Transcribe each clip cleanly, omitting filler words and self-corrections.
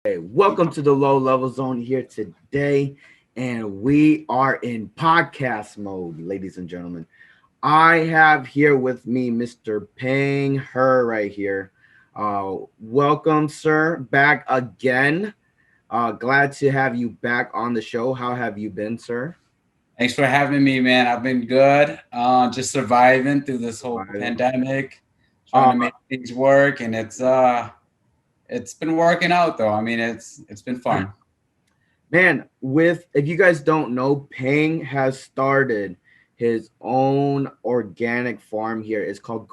Hey, welcome to the Low Level Zone here today, and we are in podcast mode, ladies and gentlemen. I have here with me Mr. Pheng Her right here. Welcome, sir, back again. Glad to have you back on the show. How have you been, sir? Thanks for having me, man. I've been good. Just surviving through this whole Surviving. pandemic, trying Uh, to make things work, and it's been working out though. I mean, it's been fun. Man, with if you guys don't know, Pang has started his own organic farm here. It's called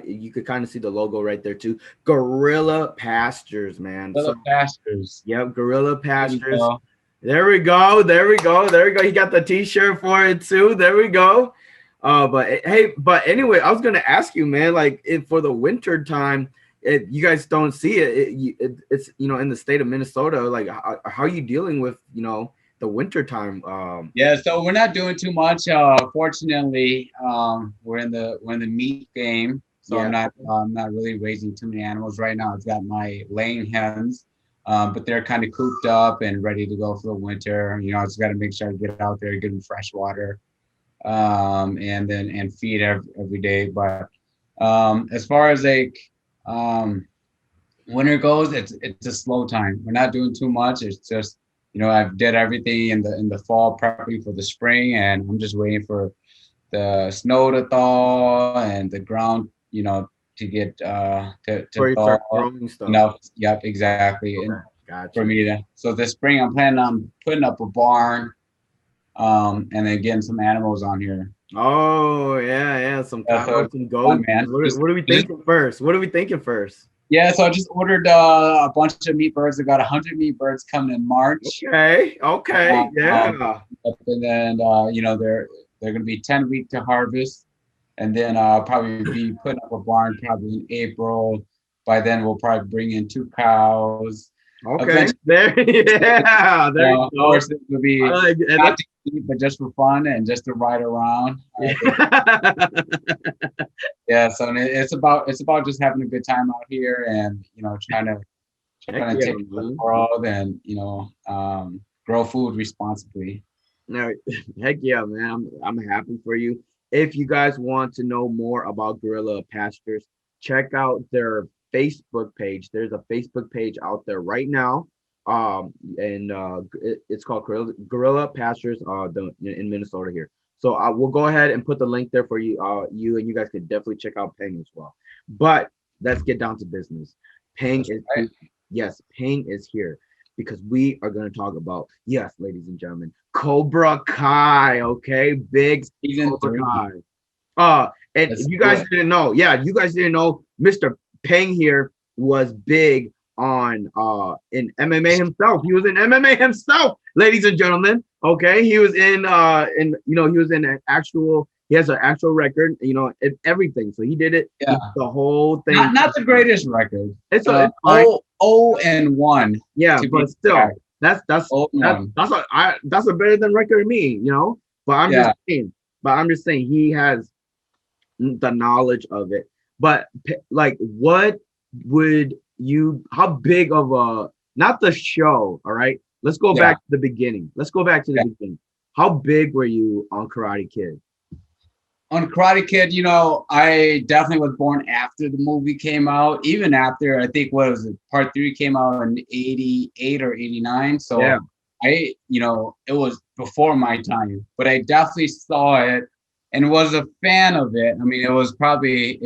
you could kind of see the logo right there too. Guerilla Pastures, man. So Little pastures. yep, Guerilla There we Pastures. go. There we go. There we go. There we go. He got the t-shirt for it too. There we go. Hey, but anyway, I was gonna ask you, man, like if for the winter time, if you guys don't see it's in the state of Minnesota. Like, how are you dealing with the winter time? Yeah, so we're not doing too much. Fortunately, we're in the meat game, so Yeah. I'm not really raising too many animals right now. I've got my laying hens, but they're kind of cooped up and ready to go for the winter. I just got to make sure I get out there, get them fresh water, and feed every day. But as far as like winter goes, it's a slow time. We're not doing too much. It's just I've did everything in the fall prepping for the spring, and I'm just waiting for the snow to thaw and the ground to get to Before you thaw. start growing stuff. Yep, exactly. And Okay, got for you. me to so this spring I'm planning on putting up a barn, and then getting some animals on here. Oh yeah, yeah. Some So cows, it's some fun, goats. man. What are we Just thinking first? What are we thinking first? Yeah, so I just ordered a bunch of meat birds. I got 100 meat birds coming in March. Okay, okay, Um, yeah. and then they're gonna be 10 week to harvest, and then probably be putting up a barn probably in April. By then we'll probably bring in two cows. Okay, Eventually, there, yeah, there you go. horses will be And not that's to eat, but just for fun and just to ride around. yeah. Yeah, so it's about just having a good time out here, and Heck trying to yeah, take care of the man. world and grow food responsibly. No, heck yeah, man. I'm happy for you. If you guys want to know more about Guerrilla Pastures, check out their Facebook page. There's a Facebook page out there right now. And it's called Guerrilla Pastures in Minnesota here. So I will go ahead and put the link there for you. You and you guys can definitely check out Peng as well. But let's get down to business. Peng That's is right. yes, Peng is here because we are going to talk about, yes, ladies and gentlemen, Cobra Kai. Okay, big Season Cobra three. Kai. And Let's if you do guys it. didn't know, yeah, you guys didn't know, Mr. Peng here was big on in MMA himself. He was in MMA himself, ladies and gentlemen. Okay, he was in he was in an actual. He has an actual record, everything. So he did it. He Yeah. did the whole thing. Not the greatest record. It's fine. And 1 Yeah, to be but still, exact. that's that's 0 and that's 1. that's a better than record of me. But I'm just Yeah. saying. But I'm just saying he has the knowledge of it. But like, what would you? How big of a not the show? All right, let's go Yeah. back to the beginning. Let's go back to the Yeah. beginning. How big were you on Karate Kid? On Karate Kid, I definitely was born after the movie came out. Even after, I think, what was it, part three came out in 88 or 89. Yeah. So it was before my time, but I definitely saw it and was a fan of it. I mean, it was probably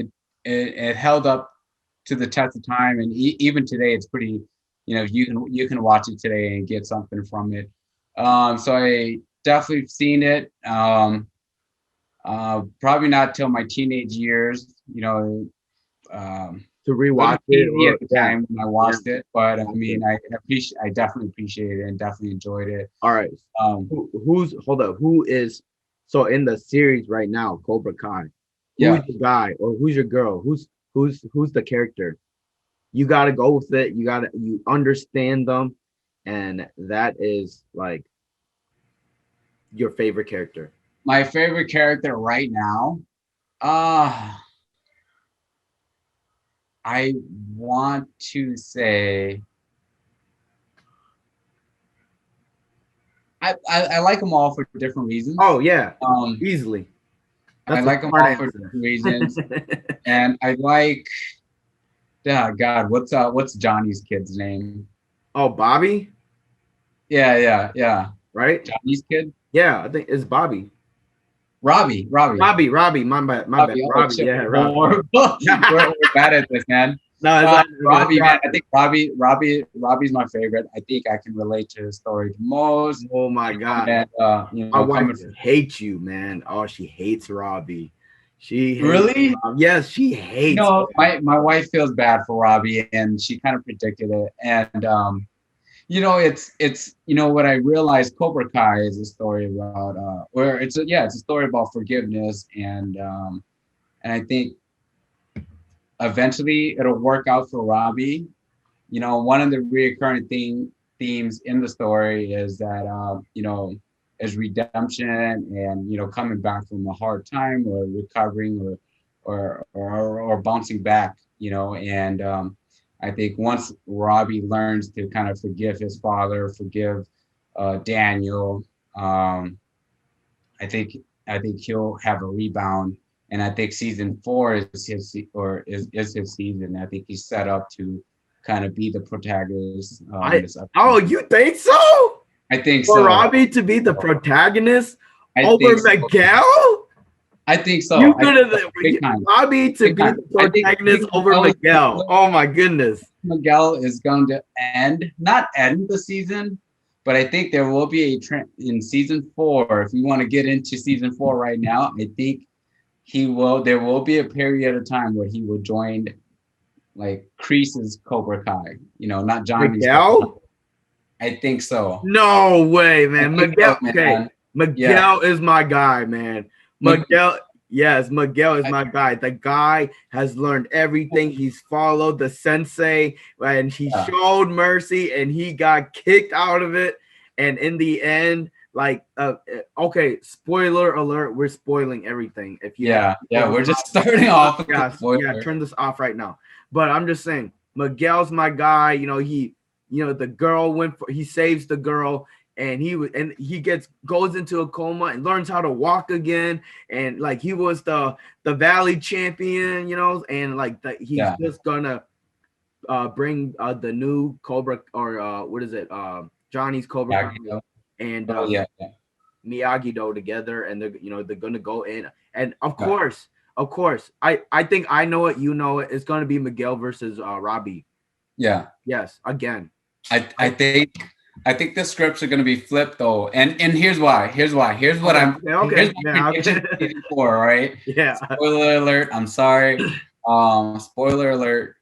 it held up to the test of time, and even today, it's pretty. You can watch it today and get something from it. So I definitely seen it. Probably not till my teenage years. To rewatch Wasn't it, easy or at the yeah, time when I yeah. watched it, but I Okay. mean, I definitely appreciate it and definitely enjoyed it. All right. Um, Who's hold up? Who is so in the series right now, Cobra Kai? Who's yeah, your guy or who's your girl? Who's the character? You gotta go with it. You understand them, and that is like your favorite character. my favorite character right now. Uh, I want to say I like them all for different reasons. Oh yeah, Um, easily. I That's a like them smart all for answer. different reasons, and I like. Yeah, God, what's Johnny's kid's name? Oh, Bobby, Yeah. right? Johnny's kid, Yeah, I think it's Bobby. Robbie. Robbie. My bad. Robbie. Oh Robbie. shit, Yeah, we're Robbie. horrible. We're bad at this, man. No, it's not Robbie, man. I Robbie. think Robbie's my favorite. I think I can relate to his story the most. Oh my God. And My wife coming from hates you, man. Oh, she hates Robbie. She hates really. Robbie. Yes, she hates him. My wife feels bad for Robbie, and she kind of predicted it. And it's what I realized. Cobra Kai is a story about, where it's a story about forgiveness, and I think eventually it'll work out for Robbie. One of the reoccurring themes in the story is that is redemption, and coming back from a hard time, or recovering, or bouncing back. And I think once Robbie learns to kind of forgive his father, forgive Daniel, I think he'll have a rebound. And I think season 4 is is his season. I think he's set up to kind of be the protagonist in this Oh, episode. you think so? I think For so. Robbie to be the protagonist I over think so. Miguel? I think so. You could have Big time. Robbie to Big be time. the protagonist over Miguel. Oh my goodness. Miguel is going to not end the season, but I think there will be a trend in season 4. If we want to get into season 4 right now, I think there will be a period of time where he will join like Kreese's Cobra Kai, not Johnny's Cobra Kai. Miguel? I think so. No way, man. Miguel. So, Okay. man. Miguel is my guy, man. Miguel. Yes, Miguel is my guy. The guy has learned everything. He's followed the sensei, and he showed mercy, and he got kicked out of it. And in the end, like, okay, spoiler alert, we're spoiling everything. If you we're just starting off. Turn this off right now. But I'm just saying, Miguel's my guy. The girl he saves the girl, and he goes into a coma and learns how to walk again, and like he was the valley champion, and like he's just gonna bring the new Cobra, or what is it, Johnny's Cobra Kai and Miyagi-Do together, and they're gonna go in, and of course I think I know it, it's gonna be Miguel versus Robbie. Yes, again. I think the scripts are going to be flipped though, and here's why. Here's what Here's my prediction for season 4, right? Yeah. Spoiler alert. I'm sorry. Spoiler alert.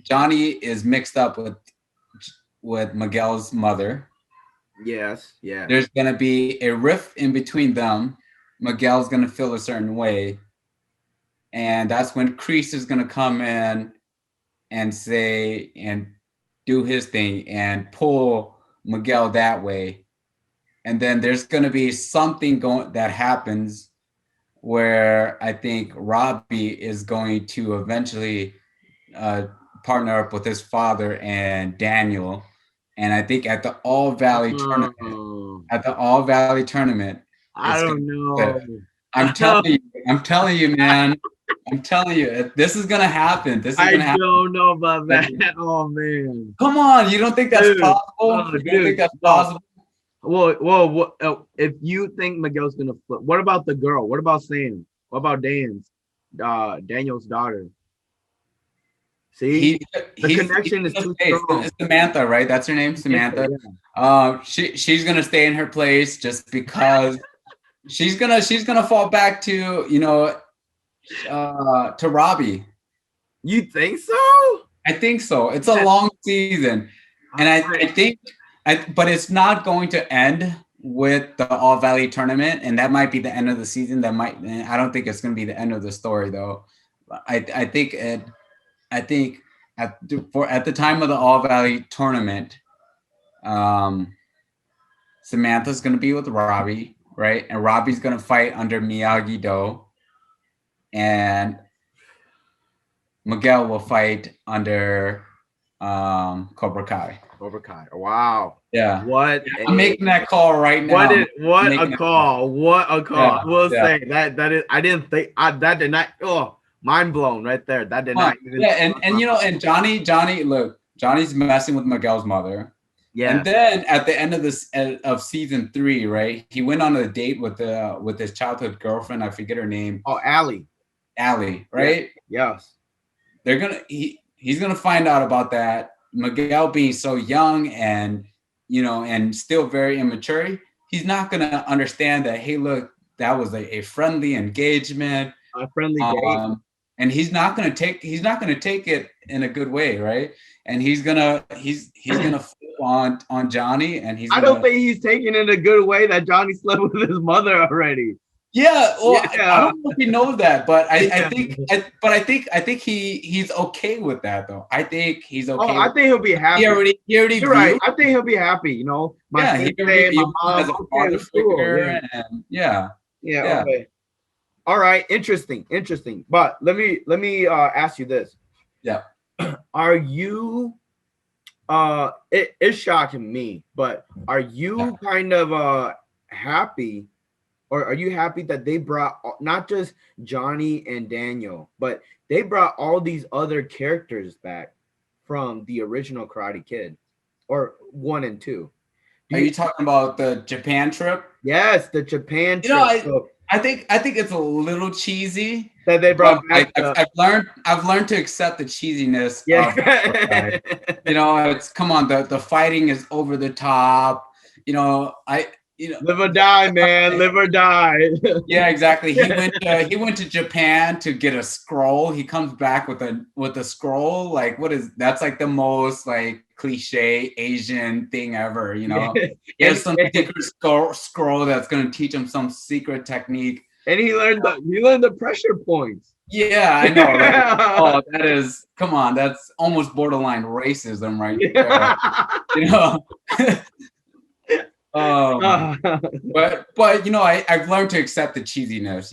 Johnny is mixed up with Miguel's mother. Yes. Yeah. There's going to be a rift in between them. Miguel's going to feel a certain way, and that's when Kreese is going to come in and say and do his thing and pull Miguel that way. And then there's going to be something that happens where I think Robbie is going to eventually partner up with his father and Daniel. And I think at the All Valley tournament, I don't know. I'm telling you, man. I'm telling you, this is gonna happen. I don't know about that. Oh man! Come on, you don't think that's possible? You don't think that's possible? Well, if you think Miguel's gonna flip, what about the girl? What about Sam? What about Daniel's daughter? See, the connection is too strong. It's Samantha, right? That's her name, Samantha. Yeah. She's gonna stay in her place just because she's gonna fall back to to Robbie. You think so? I think so. It's a long season, and I think, but it's not going to end with the All Valley tournament, and that might be the end of the season. I don't think it's going to be the end of the story, though. I think at the time of the All Valley tournament, Samantha's going to be with Robbie, right? And Robbie's going to fight under Miyagi-Do. And Miguel will fight under Cobra Kai. Cobra Kai. Wow. Yeah. What Yeah, I'm a making that call right now. I'm what a making that call. call. What a call. Yeah, I will yeah. say that is I didn't think that did not mind blown right there. That did Come on. not even Yeah, cross and my you know, mind. and Johnny, look, Johnny's messing with Miguel's mother. And Yes. then at the end of this of season 3, right? He went on a date with his childhood girlfriend. I forget her name, Oh, Allie. Allie, Yeah. right? Yes. He's gonna find out about that. Miguel being so young and and still very immature, he's not gonna understand that. Hey, look, that was a friendly engagement, A friendly date. and he's not gonna take it in a good way, right? And he's gonna flip on Johnny, and he's I don't gonna think he's taking it a good way that Johnny slept with his mother already. yeah. Well, I Yeah. don't know if he knows that, but I Yeah. think I think he's okay with that though. I think he's Oh, okay I with. think he'll be He happy. already You're right. viewed. I think he'll be happy. You know, my Yeah, he already sensei, my viewed him mom. as a Okay, father that's cool. Yeah. figure, and yeah, Yeah. yeah, Okay. All right. Interesting. Interesting. But let me ask you this. yeah. Are you it's shocking me, but are Yeah. you kind of happy, or are you happy that they brought not just Johnny and Daniel, but they brought all these other characters back from the original Karate Kid or 1 and 2? Do Are you? you talking about the Japan trip? Yes, the Japan You know, trip. I So I think I think it's a little cheesy, that they but brought back the I've learned to accept the cheesiness of Cobra Kai. yeah. It's come on, the fighting is over the top. I you know Live or die, man. Live or die. Yeah, exactly. He went to Japan to get a scroll. He comes back with a scroll. Like, what is that's like the most like cliche Asian thing ever. Yeah. He And has some secret scroll that's gonna teach him some secret technique. and he learned the pressure points. Yeah, I know. Like, oh, that is come on. That's almost borderline racism right there. You know. um, but I've learned to accept the cheesiness.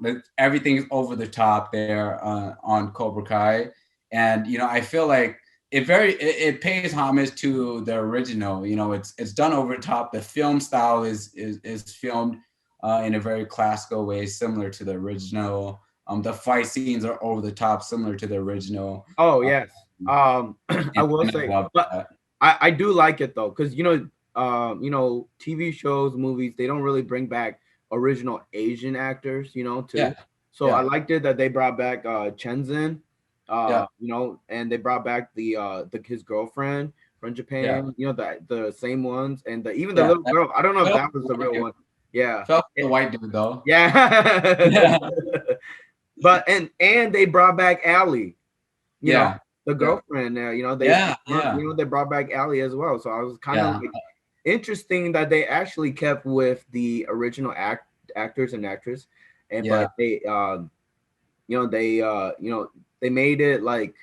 That everything's over the top there on Cobra Kai, and I feel like it pays homage to the original. It's done over the top. The film style is filmed in a very classical way, similar to the original. The fight scenes are over the top, similar to the original. Oh Um, yes. I will and I say, love but that. I do like it though, because TV shows, movies, they don't really bring back original Asian actors, Yeah, too. So I yeah, liked it that they brought back Chenzin, yeah, and they brought back his girlfriend from yeah, Japan, the same ones, and even the yeah. little girl. I don't know if Felt that was the real one. Yeah. felt the white dude though. Yeah. Yeah, But and they brought back Allie, you know, yeah, the yeah, girlfriend. yeah, yeah, They brought back Allie as well. So I was kind of yeah, like interesting that they actually kept with the original actors and actress, and yeah, but they they made it like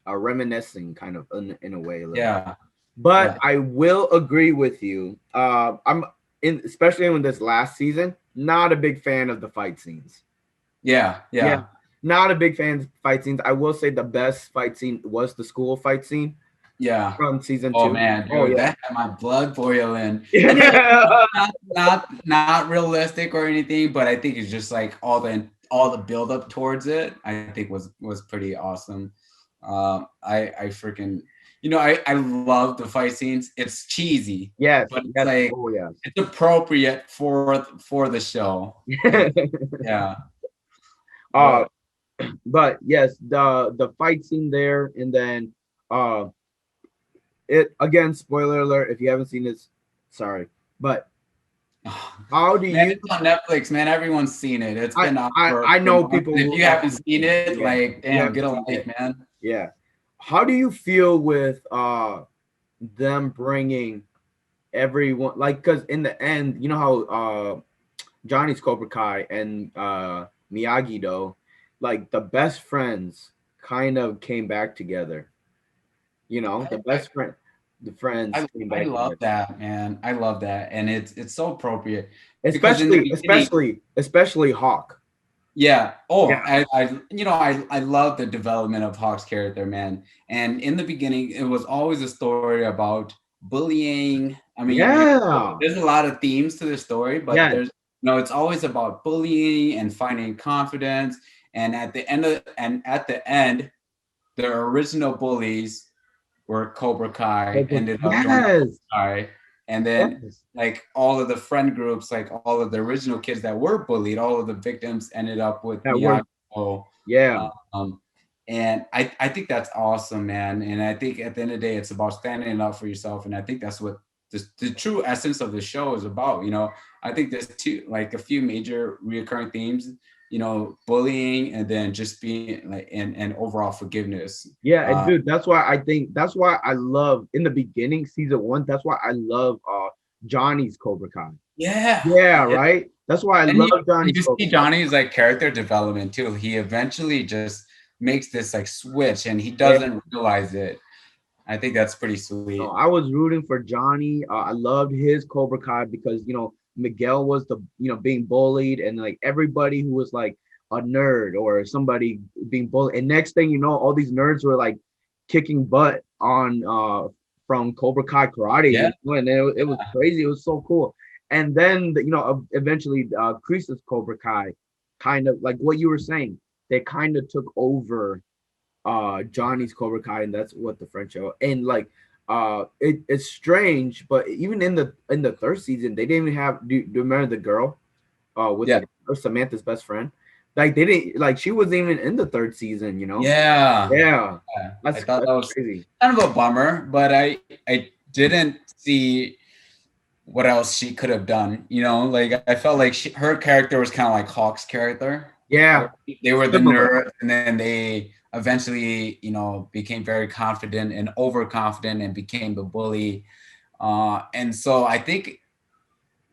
a reminiscing kind of in a way a little bit. yeah, But yeah, I will agree with you. I'm in especially in this last season, not a big fan of the fight scenes. yeah, Yeah, yeah, not a big fan of fight scenes. I will say the best fight scene was the school fight scene yeah. from season Oh 2. man, Oh dude, yeah. that had my blood boiling. And Yeah. not realistic or anything, but I think it's just like all the build up towards it. I think was pretty awesome. I freaking I love the fight scenes. It's cheesy, Yes, but it's yes. like Oh yes. it's appropriate for the show. Yeah, uh but but yes, the fight scene there, and then uh it again, spoiler alert if you haven't seen this, sorry. But how do man, you it's on Netflix, man. Everyone's seen it. It's been out I for know months. people If who you haven't haven't seen seen it. it, Yeah. like, You damn, haven't get a seen life, it. man. Yeah. How do you feel with them bringing everyone, like, because in the end, you know how Johnny's Cobra Kai and Miyagi Do, like the best friends kind of came back together. The I, I, best friend, the friends came I back love together. that, man. I love that, and it's so appropriate because in the Especially, beginning, especially Hawk. yeah. Oh, Yeah. I love the development of Hawk's character, man. And in the beginning, it was always a story about bullying. I mean, Yeah. there's a lot of themes to the story, but Yes. there's it's always about bullying and finding confidence. And at the end, the original bullies where Cobra Kai ended up joining Cobra Yes. Kai, and then Yes. like all of the friend groups, like all of the original kids that were bullied, all of the victims ended up with That were, Miyagi. yeah. Um, and I think that's awesome, man. And I think at the end of the day, it's about standing up for yourself. And I think that's what the true essence of the show is about. I think there's a few major reoccurring themes. Bullying, and then just being like and overall forgiveness. Yeah, and dude, that's why I love in the beginning, season one, that's why I love Johnny's Cobra Kai. Yeah, Yeah, yeah. right. That's why I And love Johnny's you Cobra see Kai. Johnny's like character development too. He eventually just makes this like switch, and he Yeah. doesn't realize it. I think that's pretty No, sweet. I was rooting for Johnny. I loved his Cobra Kai because Miguel was the being bullied, and like everybody who was like a nerd or somebody being bullied. And next thing you know, all these nerds were like kicking butt on from Cobra Kai karate, Yeah, and it was crazy. It was so cool. And then eventually Kreese's Cobra Kai, kind of like what you were saying, they kind of took over Johnny's Cobra Kai, and that's what the French show. And like it's strange, but even in the third season, they didn't even have do you remember the girl with yeah, Samantha's best friend? Like they didn't like she wasn't even in the third season, yeah. Yeah. Yeah. I That's thought that was crazy. kind of a bummer, but I didn't see what else she could have done. Like I felt like her character was kind of like Hawk's character, Yeah. where they were the Similar. nerd, and then they eventually, became very confident and overconfident and became the bully. And so I think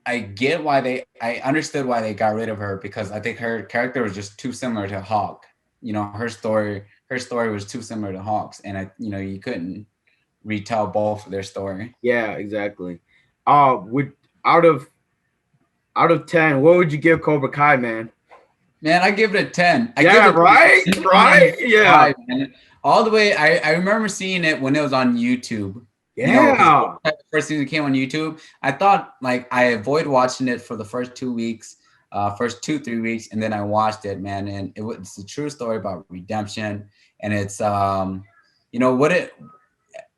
I understood why they got rid of her, because I think her character was just too similar to Hawk. Her story was too similar to Hawk's, and you couldn't retell both of their story. Yeah, exactly. Would out of out of 10, what would you give Cobra Kai, man? Man, I give it a 10. I give Yeah, it right? Right? Yeah. 5, man. All the way. I remember seeing it when it was on YouTube. Because Yeah. the first season came on YouTube. I thought like I avoid watching it for the first 2 weeks, first 2-3 weeks, and then I watched it, man. And it's a true story about redemption, and it's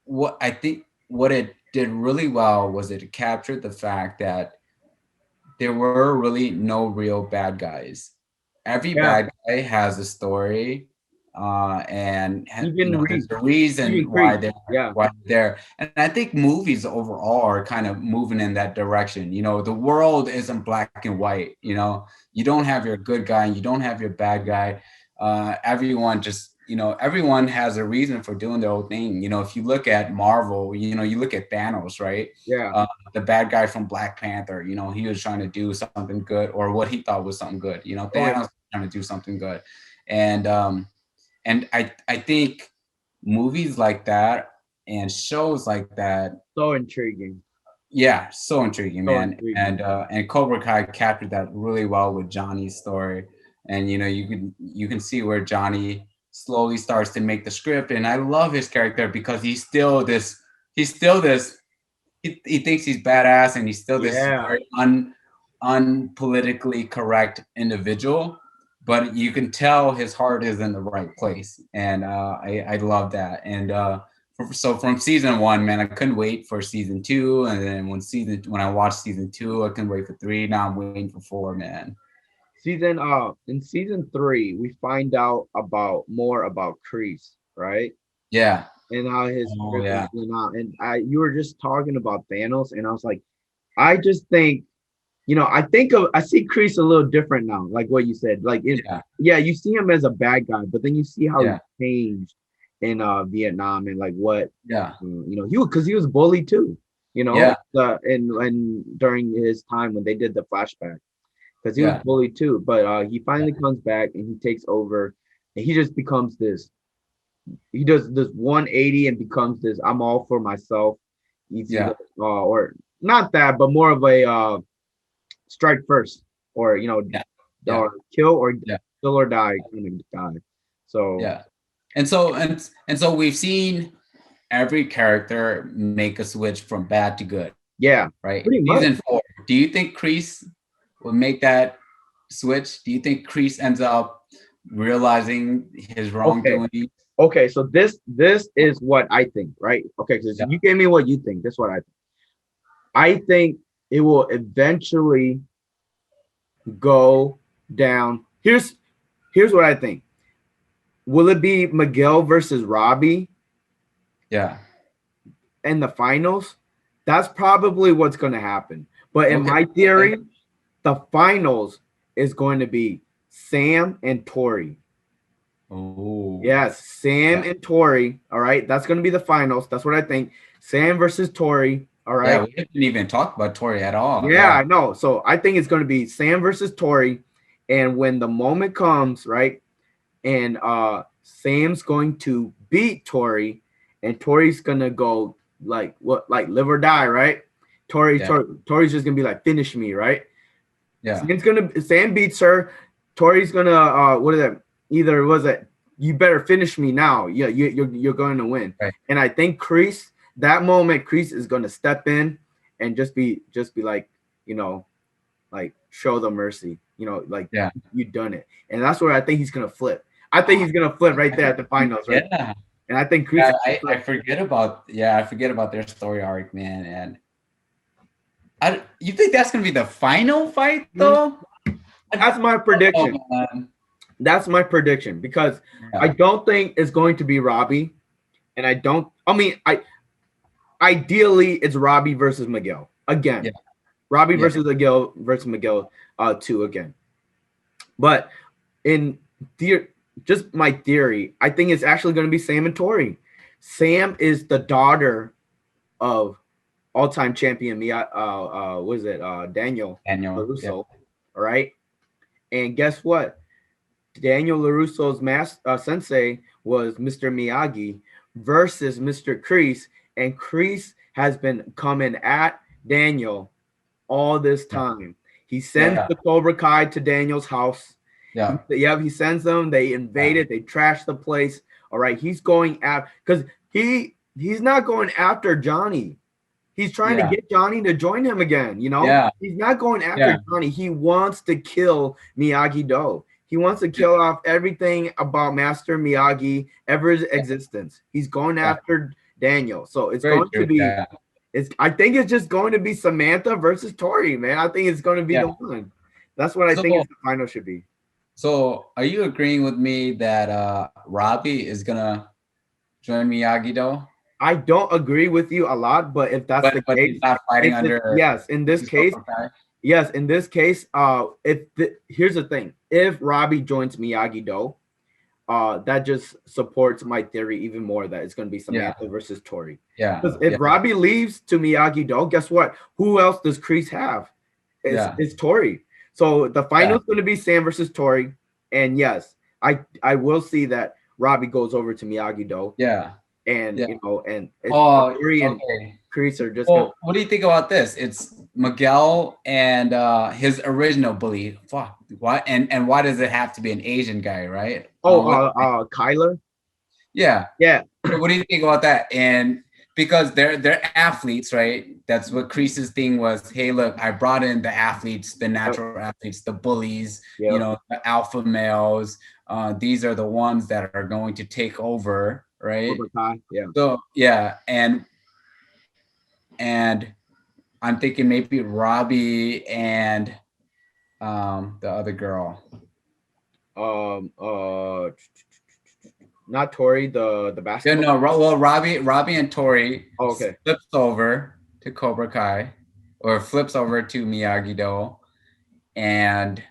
what I think what it did really well was it captured the fact that there were really no real bad guys. Every Yeah. bad guy has a story, and Even there's Reese. a reason Even Creed. Yeah. why they're there. And I think movies overall are kind of moving in that direction. The world isn't black and white. You don't have your good guy and you don't have your bad guy. Everyone has a reason for doing their own thing. If you look at Marvel, you look at Thanos, right? Yeah. The bad guy from Black Panther, he was trying to do something good, or what he thought was something good. Oh, yeah. Thanos was trying to do something good. And I think movies like that and shows like that, So intriguing. yeah, so intriguing, So man. intriguing. And Cobra Kai captured that really well with Johnny's story. And you can see where Johnny slowly starts to make the script. And I love his character because he's still this he thinks he's badass, and he's still this Yeah. very unpolitically correct individual, but you can tell his heart is in the right place. And I love that. And so from season one, man, I couldn't wait for season two. And then when I watched season two, I couldn't wait for three. Now I'm waiting for four, man. In season three, we find out about more about Kreese, right? Yeah. And how his Oh script is yeah. going out. And you were just talking about Thanos, and I was like, I just think, I see Kreese a little different now, like what you said. Like, Yeah. yeah, you see him as a bad guy, but then you see how he Yeah. changed in Vietnam, and like what Yeah. he was bullied too, Yeah. and during his time when they did the flashback, because he was Yeah. bullied too. But he Yeah. finally comes back and he takes over, and he just becomes this. He does this 180 and becomes this. I'm all for myself. He's Yeah. or not that, but more of a strike first, or Yeah. Yeah. or kill or Yeah. kill or die kind of guy. So Yeah. And so we've seen every character make a switch from bad to good, Yeah, right? pretty much. Season 4, do you think Kreese will make that switch? Do you think Kreese ends up realizing his Okay. wrongdoing? Okay, so this is what I think, right? Okay, because Yeah. you gave me what you think. This is what I think. I think it will eventually go down. Here's what I think. Will it be Miguel versus Robbie Yeah. in the finals? That's probably what's going to happen. But in Okay. my theory, the finals is going to be Sam and Tori. Oh. Yes, Sam Yeah. and Tori. All right, that's going to be the finals. That's what I think. Sam versus Tori. All Yeah, right. we didn't even talk about Tori at all. Yeah, Yeah. I know. So I think it's going to be Sam versus Tori, and when the moment comes, right, and Sam's going to beat Tori, and Tori's gonna go like what, like live or die, right? Yeah. Tori's just gonna be like, finish me, right? Yeah. Sam beats her. Tori's gonna what is that? Either was it, you better finish me now. Yeah, you're going to win. Right. And I think Kreese, that moment, Kreese is gonna step in and just be like, you know, like show the mercy, you know, like Yeah. you done it. And that's where I think he's gonna flip. I think he's gonna flip right there at the finals, right? Yeah. And I think Kreese. Yeah, I forget about their story arc, man. And you think that's gonna be the final fight though? That's my prediction. Oh, That's my prediction because yeah. I don't think it's going to be Robbie, and I ideally it's Robbie versus Miguel again. Yeah. Robbie versus Miguel 2 again. But in just my theory, I think it's actually going to be Sam and Tori. Sam is the daughter of all-time champion what is it? Daniel LaRusso, Yeah. all right? And guess what? Daniel LaRusso's sensei was Mr. Miyagi versus Mr. Kreese, and Kreese has been coming at Daniel all this time. He sends the Cobra Kai to Daniel's house. Yeah. He sends them. They invade it. They trash the place. All right. He's going after, because he's not going after Johnny. He's trying to get Johnny to join him again. You know, he's not going after Johnny. He wants to kill Miyagi-Do. He wants to kill off everything about Master Miyagi ever existence. He's going after Daniel. So it's going to be. I think it's just going to be Samantha versus Tori, man. I think it's going to be the one. That's what I think the final should be. So are you agreeing with me that Robbie is gonna join Miyagi-Do? I don't agree with you a lot, but if that's the case, he's not fighting under. In this case, here's the thing: if Robbie joins Miyagi-Do, that just supports my theory even more that it's going to be Samantha versus Tori. Yeah. Because if Robbie leaves to Miyagi-Do, guess what? Who else does Kreese have? It's Tori. So the final is going to be Sam versus Tori, and yes, I will see that Robbie goes over to Miyagi-Do. Yeah. And you know, and Tori and Kreese are just. Well, what do you think about this? It's Miguel and his original bully. Fuck. Why and why does it have to be an Asian guy, right? Kyler. Yeah. Yeah. What do you think about that? And because they're athletes, right? That's what Kreese's thing was. Hey, look, I brought in the athletes, the natural athletes, the bullies, you know, the alpha males. These are the ones that are going to take over, right? Yeah. So and I'm thinking maybe Robbie and the other girl. Not Tori, the basketball. Yeah, no, well, Robbie and Tori flips over to Cobra Kai, or flips over to Miyagi-Do, and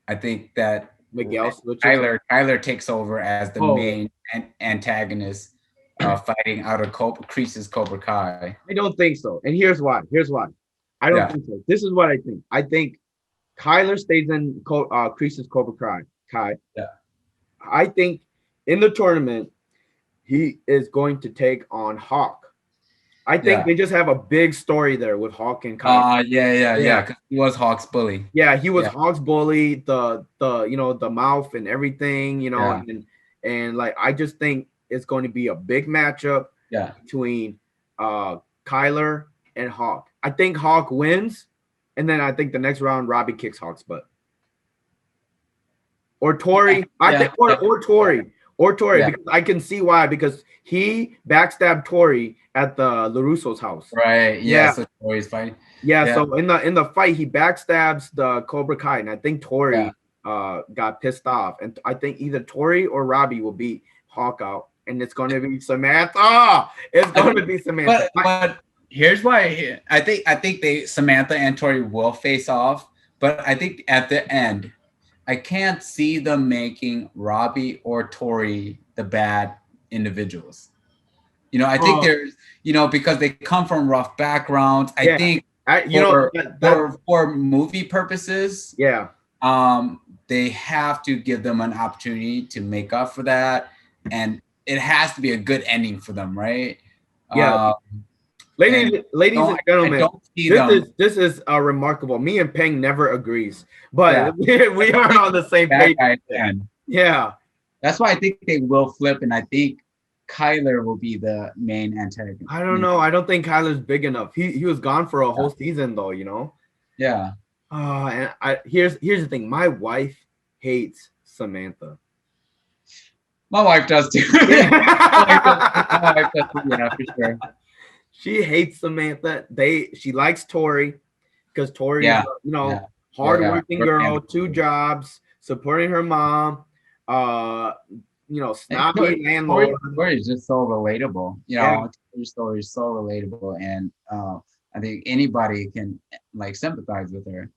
I think that Miguel Kyler takes over as the main antagonist, fighting out of Kreese's Cobra Kai. I don't think so, and here's why. I don't think so. This is what I think. I think Kyler stays in Kreese's Cobra Kai. Yeah. I think in the tournament he is going to take on Hawk. I think they just have a big story there with Hawk and Kyler. Because he was Hawk's bully. Yeah, he was Hawk's bully. The you know, the mouth and everything, you know, and like I just think it's going to be a big matchup. Yeah. between Kyler and Hawk. I think Hawk wins, and then I think the next round Robbie kicks Hawk's butt. Or Yeah. Tori. I Yeah. think or Tori. Or Tori, Yeah. because I can see why, because he backstabbed Tori at the LaRusso's house. Right. Yeah. Yeah. So Tori's fighting. Yeah, Yeah. so in the fight, he backstabs the Cobra Kai, and I think Yeah. Tori got pissed off, and I think either Tori or Robbie will beat Hawk out, and it's going to be Samantha. It's going to be Samantha. But here's why I think they Samantha and Tori will face off, but I think at the end, I can't see them making Robbie or Tori the bad individuals. I think Oh, there's, because they come from rough backgrounds. I yeah, think you know for that for movie purposes, yeah, they have to give them an opportunity to make up for that, and it has to be a good ending for them, right? yeah. Uh, and Ladies don't and I gentlemen, don't see them. this is remarkable. Me and Peng never agrees, but Yeah, we are on the same bad page. guy end. Yeah, That's why I think they will flip, and I think Kyler will be the main antagonist. I don't know. I don't think Kyler's big enough. He was gone for a whole season though, you know. Yeah. And here's the thing. My wife hates Samantha. My wife does too. Yeah. My wife does too. Yeah, for sure. She hates Samantha. She likes Tori because Tori's Yeah. Yeah. hardworking Yeah. girl, 2 jobs, supporting her mom. Uh, snobby landlord. Tori is just so relatable. Yeah. Tori's story is so relatable, and I think anybody can like sympathize with her.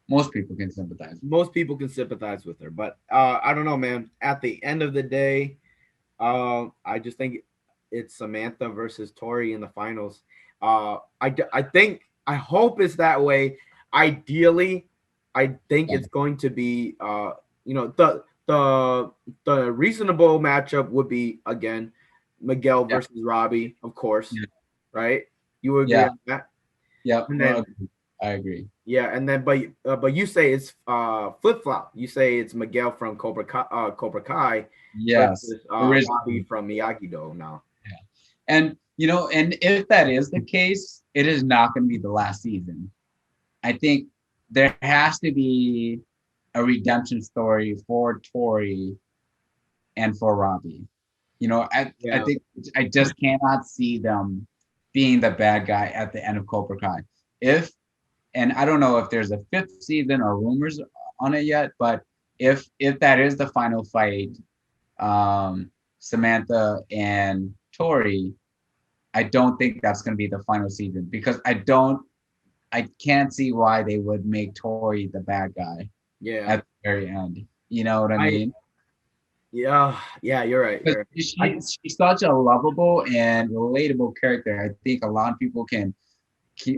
Most people can sympathize. Most people can sympathize with her, but I don't know, man. At the end of the day, I just think it's Samantha versus Tori in the finals. I think I hope it's that way. Ideally, I think Yeah. it's going to be the reasonable matchup would be again Miguel Yeah. versus Robbie, of course, Yeah. right? You would agree Yeah. on that? Yep. And Well, then I agree. yeah, and then but you say it's flip flop. You say it's Miguel from Cobra Kai Yes. versus Robbie Originally. from Miyagi Do now. Yeah. And if that is the case, it is not going to be the last season. I think there has to be a redemption story for Tori and for Robbie. I Yeah. think I just cannot see them being the bad guy at the end of Cobra Kai. And I don't know if there's a fifth season or rumors on it yet, but if that is the final fight, Samantha and Tori, I don't think that's going to be the final season because I can't see why they would make Tori the bad guy Yeah. at the very end. You know what I mean? Yeah, you're right. You're right. She's such a lovable and relatable character. I think a lot of people can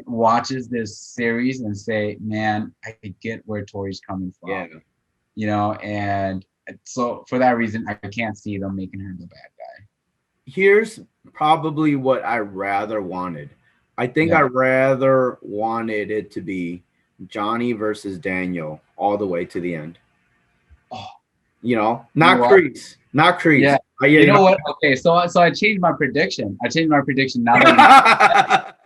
watches this series and say, "Man, I get where Tori's coming from." Yeah. And so for that reason, I can't see them making her the bad guy. Here's probably what I rather wanted. I think Yeah. I rather wanted it to be Johnny versus Daniel all the way to the end. Oh, Not Crease, not Crease. yeah. Yeah, You know what? Okay, so I changed my prediction. Now that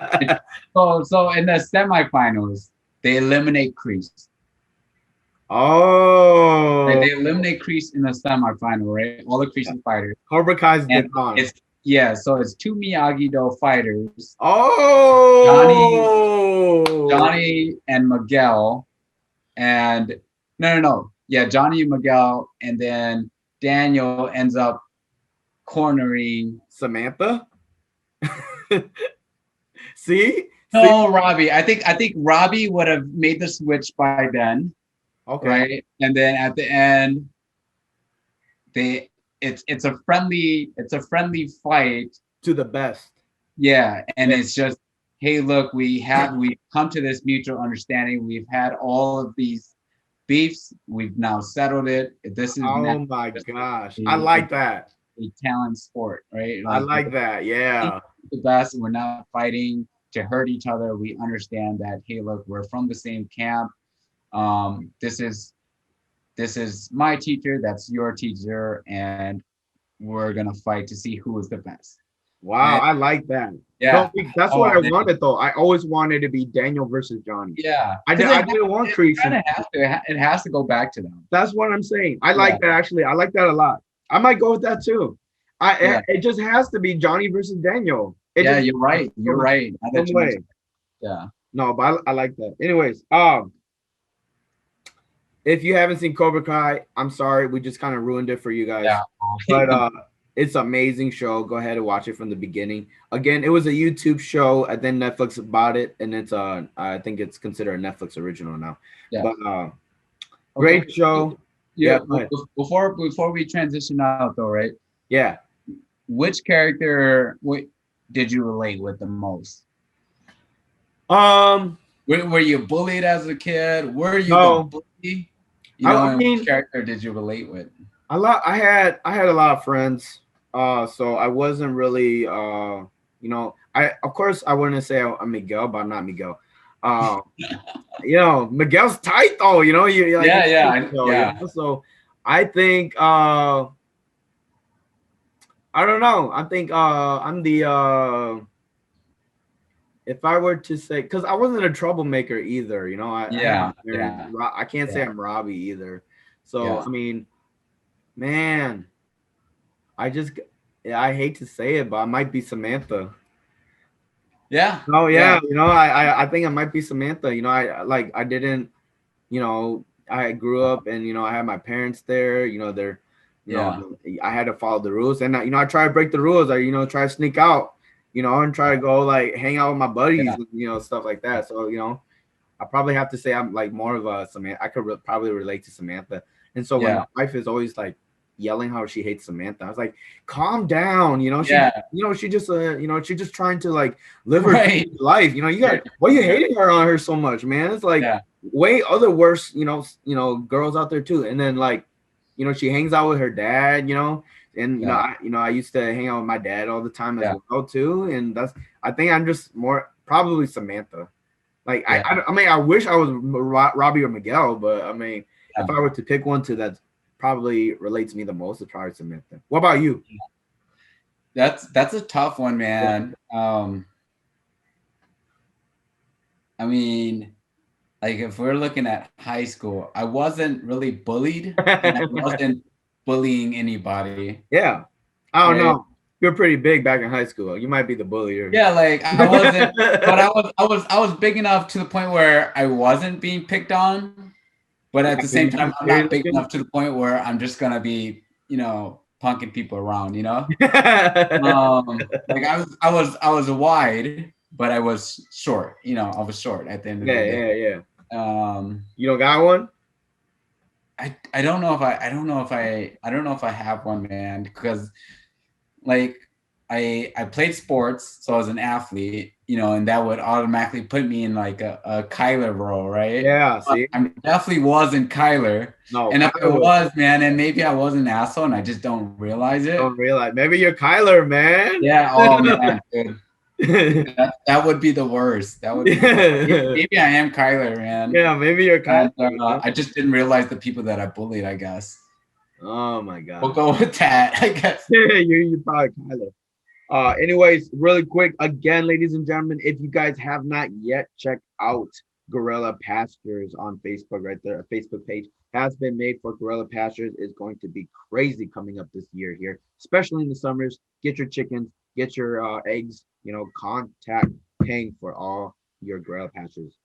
so in the semifinals, they eliminate Kreese. Oh, Right? They eliminate Kreese in the semifinal, right? All the Kreese fighters. Cobra Kai's And gone. so it's 2 Miyagi-Do fighters. Oh, Johnny and Miguel, and no. Yeah, Johnny and Miguel, and then Daniel ends up cornering Samantha. See? No, Robbie. I think Robbie would have made the switch by then. Okay. Right. And then at the end, it's a friendly fight To the best. Yeah, and it's just, hey, look, we've come to this mutual understanding. We've had all of these beefs. We've now settled it. This is Oh my gosh, I like that. A talent sport, right? I like that. Yeah, the best. We're not fighting to hurt each other. We understand that. Hey, look, we're from the same camp. This is my teacher. That's your teacher, and we're gonna fight to see who is the best. Wow, And I like that. No, yeah, that's what oh I man, wanted though. I always wanted to be Daniel versus Johnny. yeah, I didn't want it Crease. kind of has to. It has to go back to them. That's what I'm saying. I Yeah, like that actually. I like that a lot. I might go with that too. yeah, It just has to be Johnny versus Daniel. It yeah. just You're right. You're some right. Now some that you way. mentioned, yeah, No, but I like that. Anyways, if you haven't seen Cobra Kai, I'm sorry, we just kind of ruined it for you guys. yeah, But it's an amazing show. Go ahead and watch it from the beginning. Again, it was a YouTube show. I think Netflix bought it, and it's I think it's considered a Netflix original now. yeah. But Okay. great show. Yeah. Yeah, go ahead. Before we transition out, though, right? Yeah. Which character did you relate with the most? Um. Were you bullied as a kid? Were you the No. bully? I And which mean, character did you relate with? I had a lot of friends. So I wasn't really I of course I wouldn't say I'm Miguel, but I'm not Miguel. Uh, Miguel's tight though. You like Yeah, yeah. So I think I don't know. I think I'm the if I were to say, because I wasn't a troublemaker either. I had my Yeah, parents. I can't say yeah, I'm Robbie either. So yeah, I mean, man, I just I hate to say it, but I might be Samantha. yeah, Oh yeah, yeah, I think I might be Samantha. I didn't, I grew up and I had my parents there. They're, yeah, I had to follow the rules, and I try to break the rules. I try to sneak out, and try to go like hang out with my buddies, yeah, stuff like that. So I probably have to say I'm like more of a Samantha. I could probably relate to Samantha, and so when my yeah, wife is always like yelling how she hates Samantha, I was like, calm down. yeah. She just she's just trying to like live her Right. life. Yeah, Why are you yeah, hating her on her so much, man? It's like yeah, way other worse, girls out there too. And then like, she hangs out with her dad, and yeah, I used to hang out with my dad all the time as yeah, well too. And I think I'm just more probably Samantha. Like yeah, I mean, I wish I was Robbie or Miguel, but I mean, yeah. if I were to pick one to that probably relates to me the most, it's probably Samantha. What about you? That's a tough one, man. I mean, like if we're looking at high school, I wasn't really bullied, and I wasn't bullying anybody, Yeah, I don't right? know. You're pretty big back in high school. You might be the bullier. Yeah, like I wasn't, but I was big enough to the point where I wasn't being picked on, but at the same You time, just I'm scary not big looking. enough to the point where I'm just gonna be, punking people around, Like I was wide, but I was short, I was short at the end of the Yeah, day. yeah, yeah. Um, You don't got one? I don't know if I have one, man, because like I played sports, so I was an athlete, and that would automatically put me in like a Kyler role, right? Yeah, But see? I definitely wasn't Kyler. No, And if I Kyler was. was, man, then maybe I was an asshole and I just don't realize it. Don't realize. Maybe you're Kyler, man. Yeah, oh man, dude. That would be the worst. That would be the worst. Maybe I am Kyler, man. Yeah, maybe you're Kyler. And I just didn't realize the people that I bullied, I guess. Oh my We'll god. go with that, I guess. You're probably Kyler. Anyways, really quick, again, ladies and gentlemen, if you guys have not yet checked out Guerilla Pastures on Facebook, right there, a Facebook page has been made for Guerilla Pastures. Is going to be crazy coming up this year here, especially in the summers. Get your chickens, get your eggs, contact Pheng for all your Guerilla Pastures.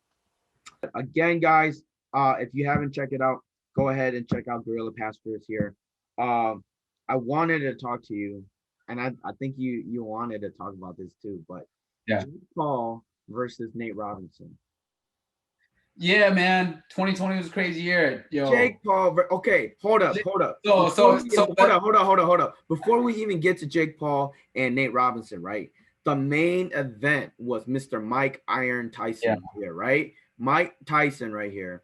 Again, guys, if you haven't checked it out, go ahead and check out Guerrilla Pastures here. Um, I wanted to talk to you, and I think you wanted to talk about this too, but Yeah. Jake Paul versus Nate Robinson. Yeah, man. 2020 was a crazy year. Yo. Jake Paul. Okay, hold up. Hold Hold up. Before we even get to Jake Paul and Nate Robinson, right? The main event was Mr. Mike Iron Tyson here, right? Mike Tyson right here,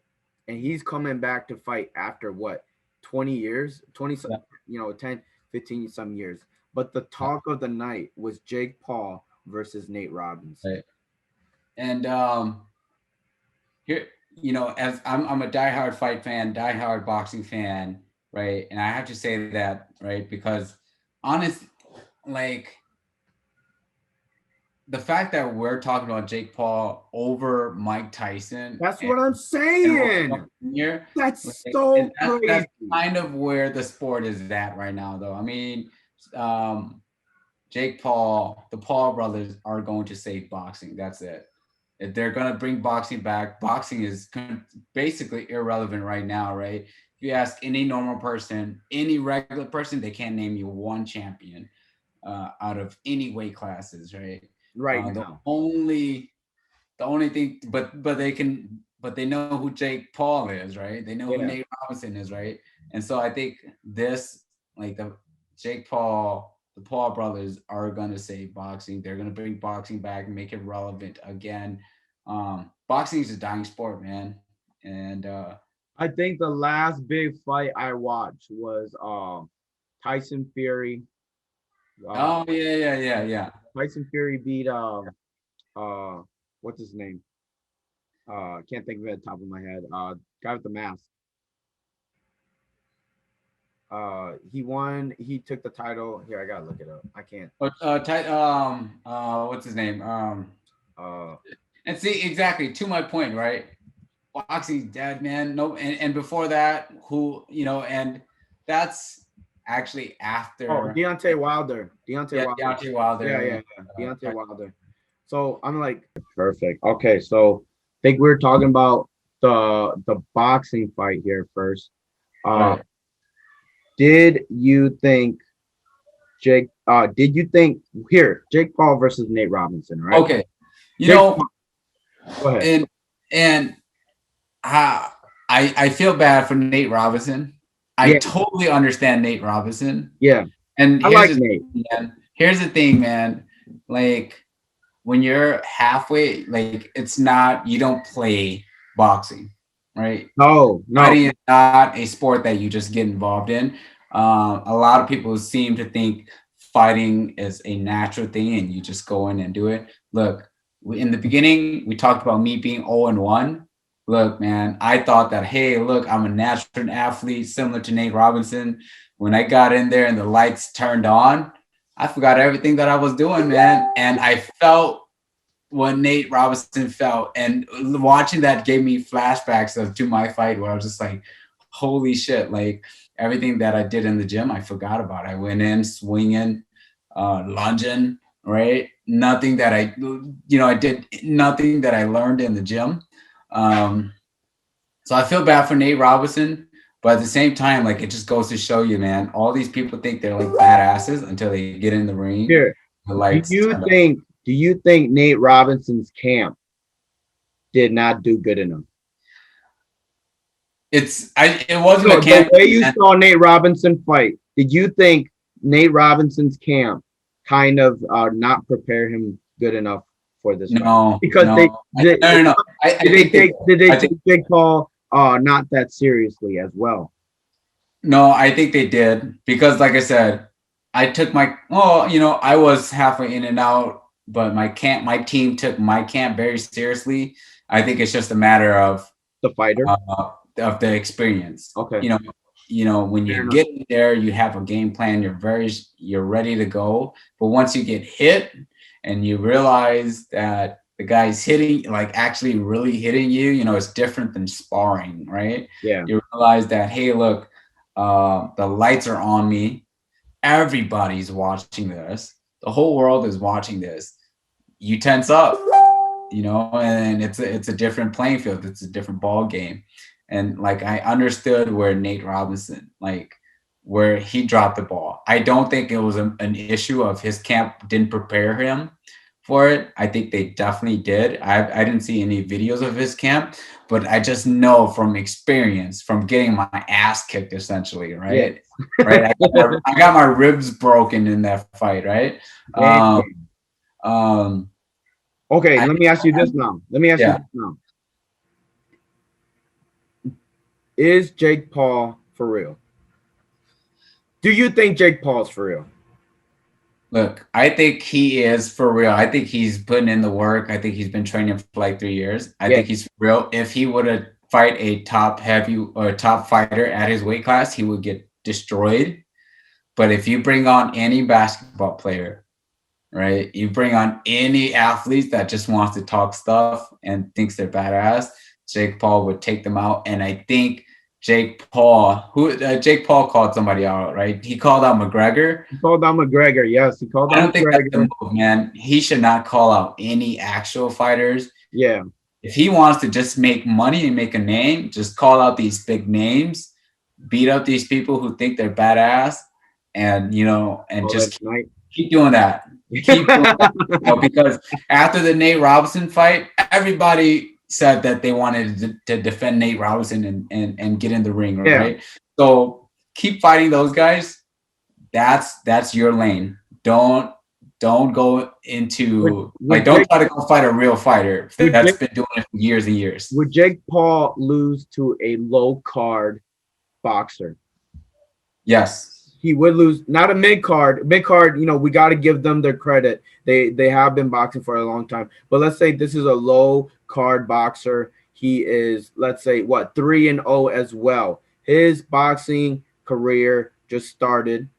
and he's coming back to fight after what, 20 years, 20 10, 15 some years. But the talk of the night was Jake Paul versus Nate Robinson. Right. And here, as I'm a diehard fight fan, diehard boxing fan, right? And I have to say that, right, because honest, like the fact that we're talking about Jake Paul over Mike Tyson That's what I'm and Roy saying. Jones Jr., That's like, and so that's crazy. kind of where the sport is at right now, though. I mean, um, Jake Paul, the Paul brothers are going to save boxing. That's it. If they're going to bring boxing back, boxing is basically irrelevant right now, right? If you ask any normal person, any regular person, they can't name you one champion out of any weight classes, right? Right The now. only thing, but they know who Jake Paul is, right? They know who Yeah. Nate Robinson is, right? And so I think this, like the Jake Paul, the Paul brothers are gonna save boxing. They're gonna bring boxing back and make it relevant again. Boxing is a dying sport, man, and I think the last big fight I watched was Tyson Fury. Uh oh yeah. Tyson Fury beat uh what's his name? Can't think of it at the top of my head. Guy with the mask. He won. He took the title. Here, I gotta look it up. I can't. What's his name? Uh, And see, exactly to my point, right? Boxing's dead, man. No, and before that, who and that's actually oh, after, Deontay Wilder. Deontay yeah, Wilder. Deontay Wilder. Yeah. Deontay Wilder. So I'm like, perfect. Okay, so I think we're talking about the boxing fight here first. Uh, Right. did you think Jake? Did you think here Jake Paul versus Nate Robinson? Right? Okay. You Jake, know, go ahead. and I I feel bad for Nate Robinson. I Yeah, totally understand Nate Robinson. yeah. And I like Nate. here's the thing, man. Like when you're halfway, like it's not, you don't play boxing, right? No. Fighting is not a sport that you just get involved in. A lot of people seem to think fighting is a natural thing and you just go in and do it. Look, in the beginning, we talked about me being 0-1. Look, man, I thought that, hey, look, I'm a natural athlete similar to Nate Robinson. When I got in there and the lights turned on, I forgot everything that I was doing, man. And I felt what Nate Robinson felt. And watching that gave me flashbacks to my fight where I was just like, holy shit, like everything that I did in the gym, I forgot about. I went in swinging, lunging, right? Nothing that I did nothing that I learned in the gym. Um, so I feel bad for Nate Robinson, but at the same time, like it just goes to show you, man, all these people think they're like badasses until they get in the ring. Here, The do lights you turn on. think? Do you think Nate Robinson's camp did not do good enough? It wasn't So a the camp. way you saw Nate Robinson fight, did you think Nate Robinson's camp kind of not prepare him good enough for this fight? No, Because no, no. I think they did they I take think Jake Paul not that seriously as well? no, I think they did because, like I said, I took my I was halfway in and out, but my team took my camp very seriously. I think it's just a matter The fighter. of the experience. Okay. When Fair you enough. get there, you have a game plan. You're ready to go. But once you get hit and you realize that the guy's hitting, like actually really hitting you, it's different than sparring, right? Yeah. You realize that, hey, look, the lights are on me. Everybody's watching this. The whole world is watching this. You tense up, and it's a different playing field. It's a different ball game. And like I understood where Nate Robinson, like where he dropped the ball. I don't think it was an issue of his camp didn't prepare him for it. I think they definitely did. I didn't see any videos of his camp, but I just know from experience, from getting my ass kicked essentially, Yeah. right? Right. I got my ribs broken in that fight, right? Damn. Um, um, Okay, I let me ask you this now. Let me ask you yeah. this now. Is Jake Paul for real? Do you think Jake Paul's for real? Look, I think he is for real. I think he's putting in the work. I think he's been training for like 3 years. I Yeah. think he's for real. If he would have fight a top heavy or top fighter at his weight class, he would get destroyed. But if you bring on any basketball player, right? You bring on any athlete that just wants to talk stuff and thinks they're badass, Jake Paul would take them out. And I think Jake Paul called somebody out, right? He called out McGregor. He called out McGregor. Yes, he called I out don't think that's McGregor. the move, man. He should not call out any actual fighters. Yeah. If he wants to just make money and make a name, just call out these big names, beat up these people who think they're badass, and and just keep doing that. Keep doing that, because after the Nate Robinson fight, everybody said that they wanted to defend Nate Robinson and get in the ring, right? Yeah. So keep fighting those guys. That's your lane. Don't go into don't try to go fight a real fighter that's been doing it for years and years. Would Jake Paul lose to a low card boxer? Yes. He would lose, not a mid card. Mid card, we got to give them their credit. They have been boxing for a long time. But let's say this is a low card boxer. He is, let's say, 3-0 as well. His boxing career just started.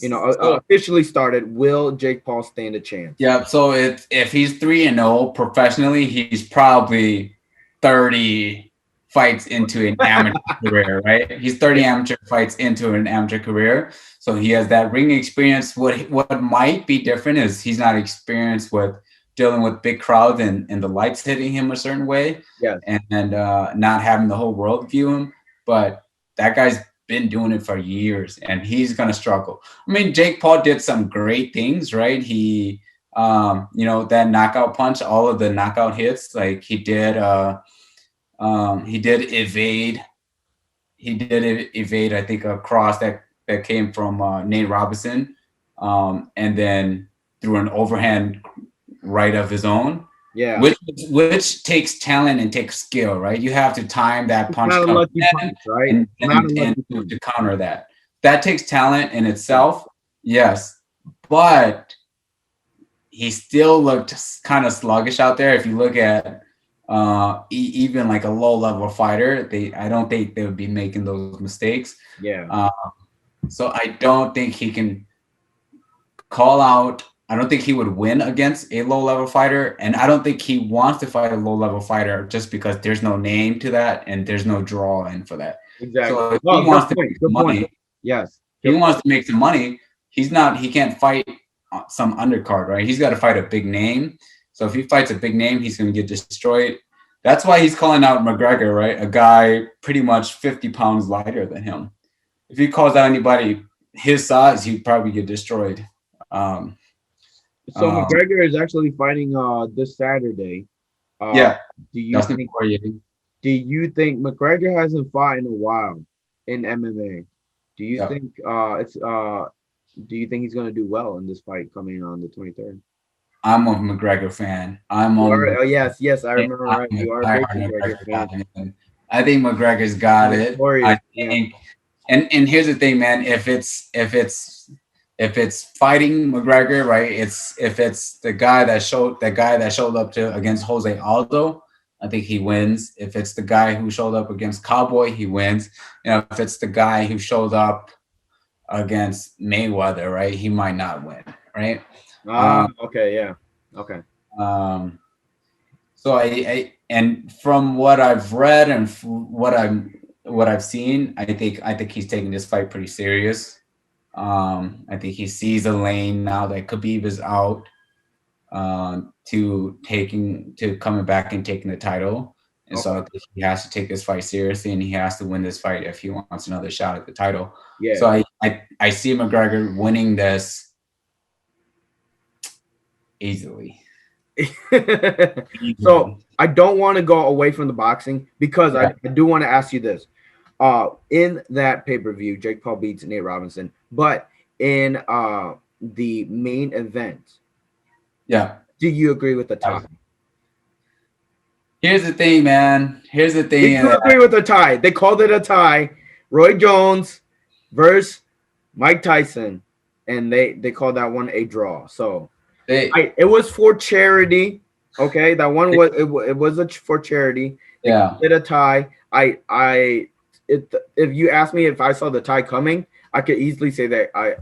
Officially started. Will Jake Paul stand a chance? Yeah. So if he's 3-0 professionally, he's probably 30 fights into an amateur career, right? He's 30 amateur fights into an amateur career. So he has that ring experience. What might be different is he's not experienced with dealing with big crowds and the lights hitting him a certain way. Yes. And not having the whole world view him. But that guy's been doing it for years and he's going to struggle. I mean, Jake Paul did some great things, right? He, that knockout punch, all of the knockout hits, like he did evade. He did evade, I think, a cross that came from Nate Robinson, and then threw an overhand right of his own. Yeah, which takes talent and takes skill, right? You have to time that punch, not a lucky punch, right? And to counter that. That takes talent in itself, yes, but he still looked kind of sluggish out there. If you look at even like a low level fighter, I don't think they would be making those mistakes. Yeah. So I don't think he can call out. I don't think he would win against a low level fighter, and I don't think he wants to fight a low level fighter just because there's no name to that and there's no draw in for that. Exactly. So if he wants to make some money, yes, he wants to make some money. He can't fight some undercard, right? He's got to fight a big name. So if he fights a big name, he's going to get destroyed. That's why he's calling out McGregor, right? A guy pretty much 50 pounds lighter than him. If he calls out anybody his size, he'd probably get destroyed. So McGregor is actually fighting this Saturday. Do you think McGregor hasn't fought in a while in MMA? Do you think do you think he's going to do well in this fight coming on the 23rd? I'm a McGregor fan. Yes, I remember right. You are a big McGregor fan. I think McGregor's got it. I think, and here's the thing, man. If it's fighting McGregor, right? If it's the guy that showed up against Jose Aldo, I think he wins. If it's the guy who showed up against Cowboy, he wins. If it's the guy who showed up against Mayweather, right? He might not win, right? Okay, yeah, okay. So I and from what I've read and what I've seen, I think he's taking this fight pretty serious. I think he sees a lane now that Khabib is out to coming back and taking the title. And so I think he has to take this fight seriously and he has to win this fight if he wants another shot at the title. Yeah. So I see McGregor winning this easily. So I don't want to go away from the boxing because I do want to ask you this. In that pay-per-view, Jake Paul beats Nate Robinson, but in the main event, do you agree with the tie? Here's the thing, man. Here's the thing. Do you agree with the tie? They called it a tie. Roy Jones versus Mike Tyson, and they called that one a draw. So it was for charity. Okay, that one was it was for charity. They called it a tie. If you ask me if I saw the tie coming, I could easily say that I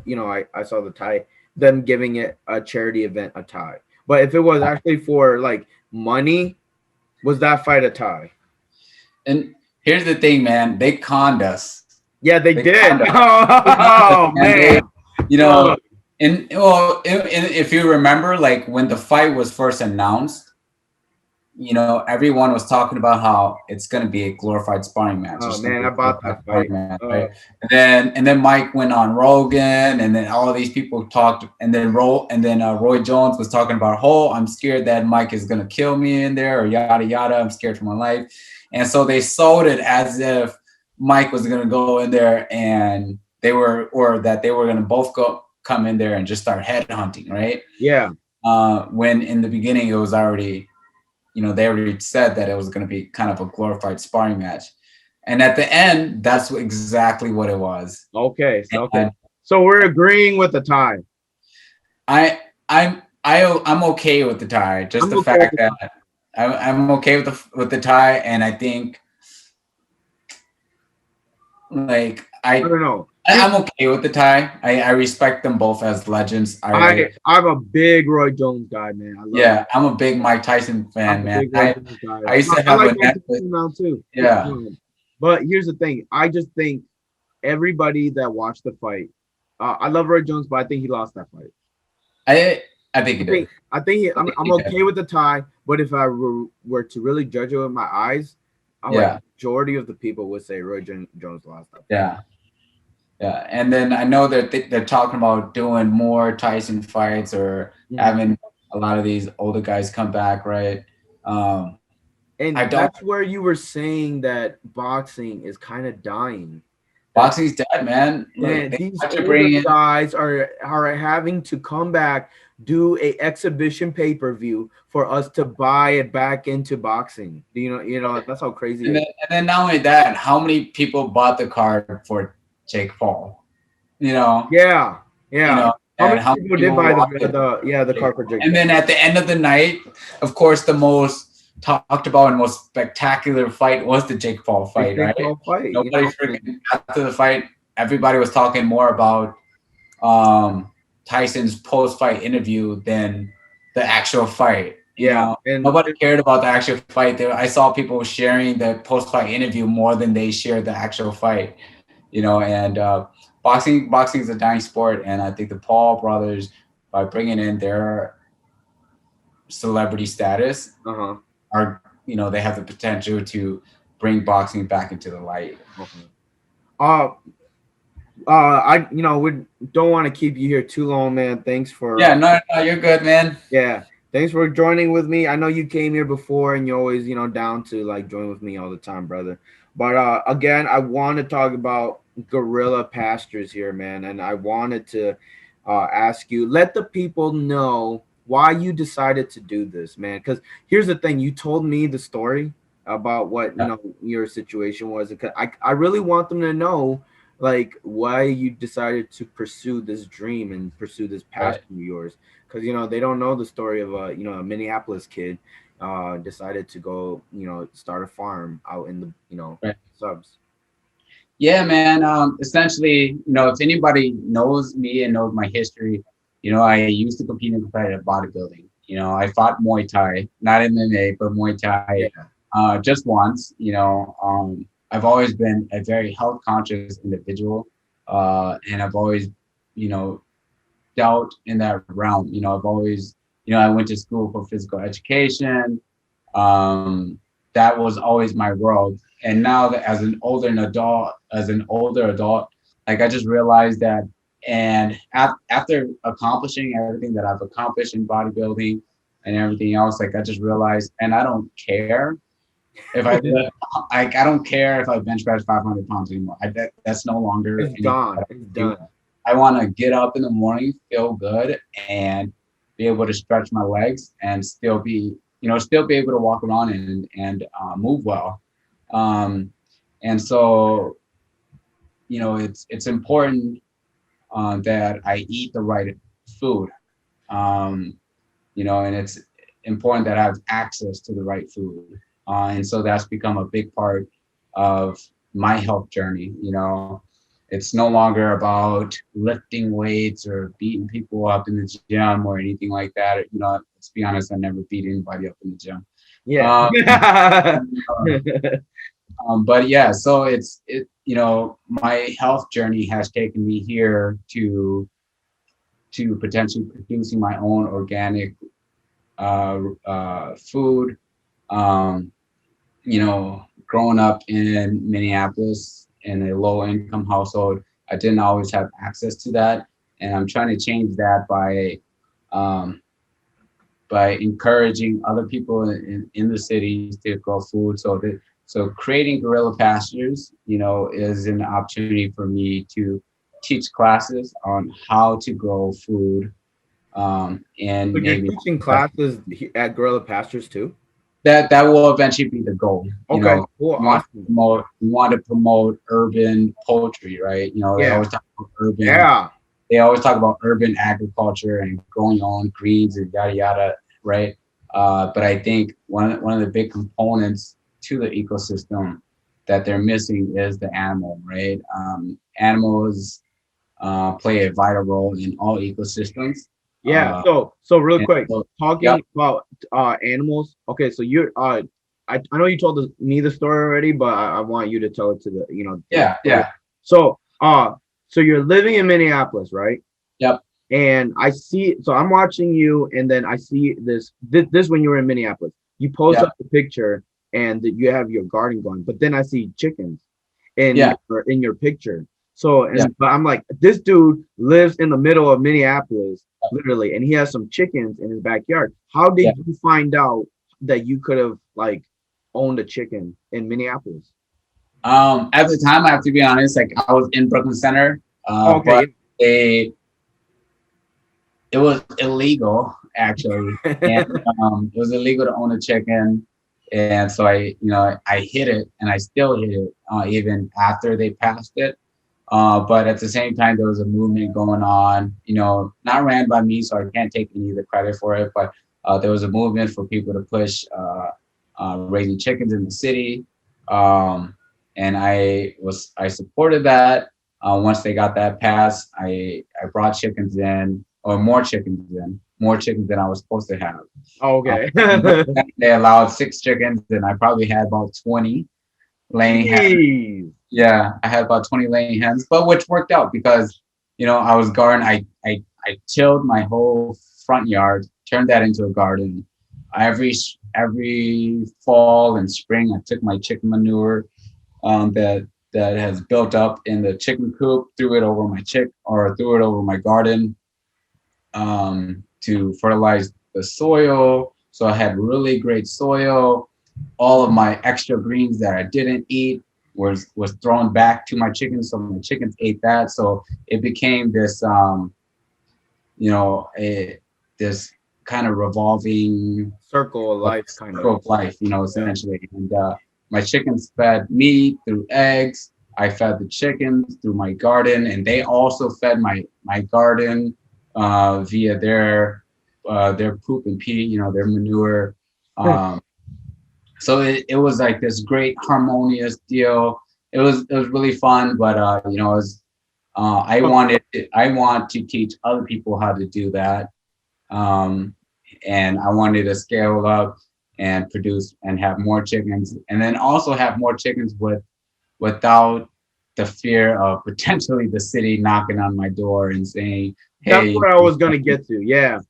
saw the tie them giving it a charity event a tie. But if it was actually for like money, was that fight a tie? And here's the thing, man. They conned us. Yeah, they They did. conned us. They conned us, Oh and they, man. you Oh, know, and well, if you remember, like when the fight was first announced, everyone was talking about how it's going to be a glorified sparring match. oh It's going to man, be I a bought glorified that sparring fight. match, right? And then Mike went on Rogan, and then all of these people talked, and then Roy Jones was talking about, oh, I'm scared that Mike is going to kill me in there, or yada yada. I'm scared for my life, and so they sold it as if Mike was going to go in there, and that they were going to both come in there and just start headhunting, right? Yeah. When in the beginning it was already, they already said that it was going to be kind of a glorified sparring match. And at the end, that's exactly what it was. Okay. So okay. And So we're agreeing with the tie. I'm okay with the tie. Just I'm the okay with fact the that tie. I'm okay with the tie, and I think like I don't know. I'm okay with the tie. I respect them both as legends. I'm a big Roy Jones guy, man. I love him. Yeah, I'm a big Mike Tyson I'm fan, a man. big Roy Jones guy. I used to I have like a Mike Netflix. Tyson now too. Yeah, But here's the thing. I just think everybody that watched the fight, I love Roy Jones, but I think he lost that fight. I think he did. I'm He did. okay with the tie, but if I were to really judge it with my eyes, I like Yeah. majority of the people would say Jones lost that fight. Yeah. Yeah, and then I know that they're talking about doing more Tyson fights, or Mhm. having a lot of these older guys come back, right? Um, I And don't. that's where you were saying that boxing is kind of dying. That Boxing's dead, man. Like man, they these have to older bring in. guys are having to come back, do a exhibition pay-per-view for us to buy it back into boxing. Do you know that's how crazy And it then, is. and then not only that, how many people bought the card for Jake Paul? You know, Yeah, you yeah. know, How and many how many people did people buy watched it? the car for Jake And Paul? then at the end of the night, of course, the most talked about and most spectacular fight was the Jake Paul The fight, Jake right? Paul fight, Nobody freaking after the fight. Everybody was talking more about Tyson's post-fight interview than the actual fight. yeah, and Nobody cared about the actual fight. I saw people sharing the post-fight interview more than they shared the actual fight. And boxing is a dying sport, and I think the Paul brothers, by bringing in their celebrity status, uh-huh. are they have the potential to bring boxing back into the light. Okay. Uh, I we don't want to keep you here too long, man. Thanks for Yeah, no, you're good, man. yeah, thanks for joining with me. I know you came here before, and you're always down to like join with me all the time, brother. But again, I want to talk about Guerilla Pastures here, man, and I wanted to ask you, let the people know why you decided to do this, man. Because here's the thing: you told me the story about what Yeah, your situation was. I really want them to know like why you decided to pursue this dream and pursue this passion right. of yours, because they don't know the story of a Minneapolis kid decided to go start a farm out in the Right. subs. Yeah, man. Essentially, if anybody knows me and knows my history, I used to compete in competitive bodybuilding. I fought Muay Thai, not MMA, but Muay Thai, Yeah. just once. I've always been a very health conscious individual, and I've always, you know, dealt in that realm. I've always, I went to school for physical education. Um, that was always my world. And now that as an older adult, like I just realized that, and after accomplishing everything that I've accomplished in bodybuilding and everything else, like I just realized, and I don't care if I don't care if I bench press 500 pounds anymore. That's no longer It's anything gone. that I It's do. done. I want to get up in the morning, feel good, and be able to stretch my legs and still be able to walk around and move well. Um, and so, it's important that I eat the right food. Um, and it's important that I have access to the right food. And so that's become a big part of my health journey. It's no longer about lifting weights or beating people up in the gym or anything like that. Let's be honest, I never beat anybody up in the gym. Yeah. Um, but yeah, so my health journey has taken me here to potentially producing my own organic food. Um, Growing up in Minneapolis in a low income household, I didn't always have access to that, and I'm trying to change that um, by encouraging other people in the cities to grow food. So creating Guerilla Pastures, is an opportunity for me to teach classes on how to grow food, and So you're maybe teaching classes at Guerilla Pastures too? that will eventually be the goal. Okay, cool, We want to awesome. promote we want to promote urban poultry, right? Yeah, yeah. They always talk about urban agriculture and growing your own greens and yada yada, right? But I think one of the big components to the ecosystem that they're missing is the animal, right? Animals play a vital role in all ecosystems. Yeah. Uh, So real and quick, so, talking yep, about animals. Okay, so you're I know you told me the story already, but I want you to tell it to yeah, yeah, so so you're living in Minneapolis, right? yep, And I see, so I'm watching you, and then I see this when you were in Minneapolis. You post yep, up the picture and you have your garden going, but then I see chickens yeah, in your picture. So yeah, but I'm like, this dude lives in the middle of Minneapolis, literally, and he has some chickens in his backyard. How yeah. did you find out that you could have like owned a chicken in Minneapolis? At the time, I have to be honest, like I was in Brooklyn Center, but Okay. they it was illegal actually, and it was illegal to own a chicken, and so I hid it, and I still hid it even after they passed it. But at the same time, there was a movement going on, not ran by me, so I can't take any of the credit for it, but there was a movement for people to push raising chickens in the city. Um, and I supported that. Once they got that passed, I brought chickens in, or more chickens than I was supposed to have. Okay. They allowed 6 chickens, and I probably had about 20 laying hens. Jeez. Yeah, I had about 20 laying hens, but which worked out because I was garden. I tilled my whole front yard, turned that into a garden. Every fall and spring, I took my chicken manure that has built up in the chicken coop, threw it over threw it over my garden to fertilize the soil. So I had really great soil. All of my extra greens that I didn't eat was thrown back to my chickens, so my chickens ate that. So it became this this kind of revolving Circle of life, kind circle of. of life, Yeah. essentially. And my chickens fed me through eggs. I fed the chickens through my garden, and they also fed my garden via their poop and pee, their manure. Um, so it was like this great harmonious deal. It was really fun, but I want to teach other people how to do that, um, and I wanted to scale up and produce and have more chickens, and then also have more chickens without the fear of potentially the city knocking on my door and saying, That's "Hey." where I was gonna get to. Yeah.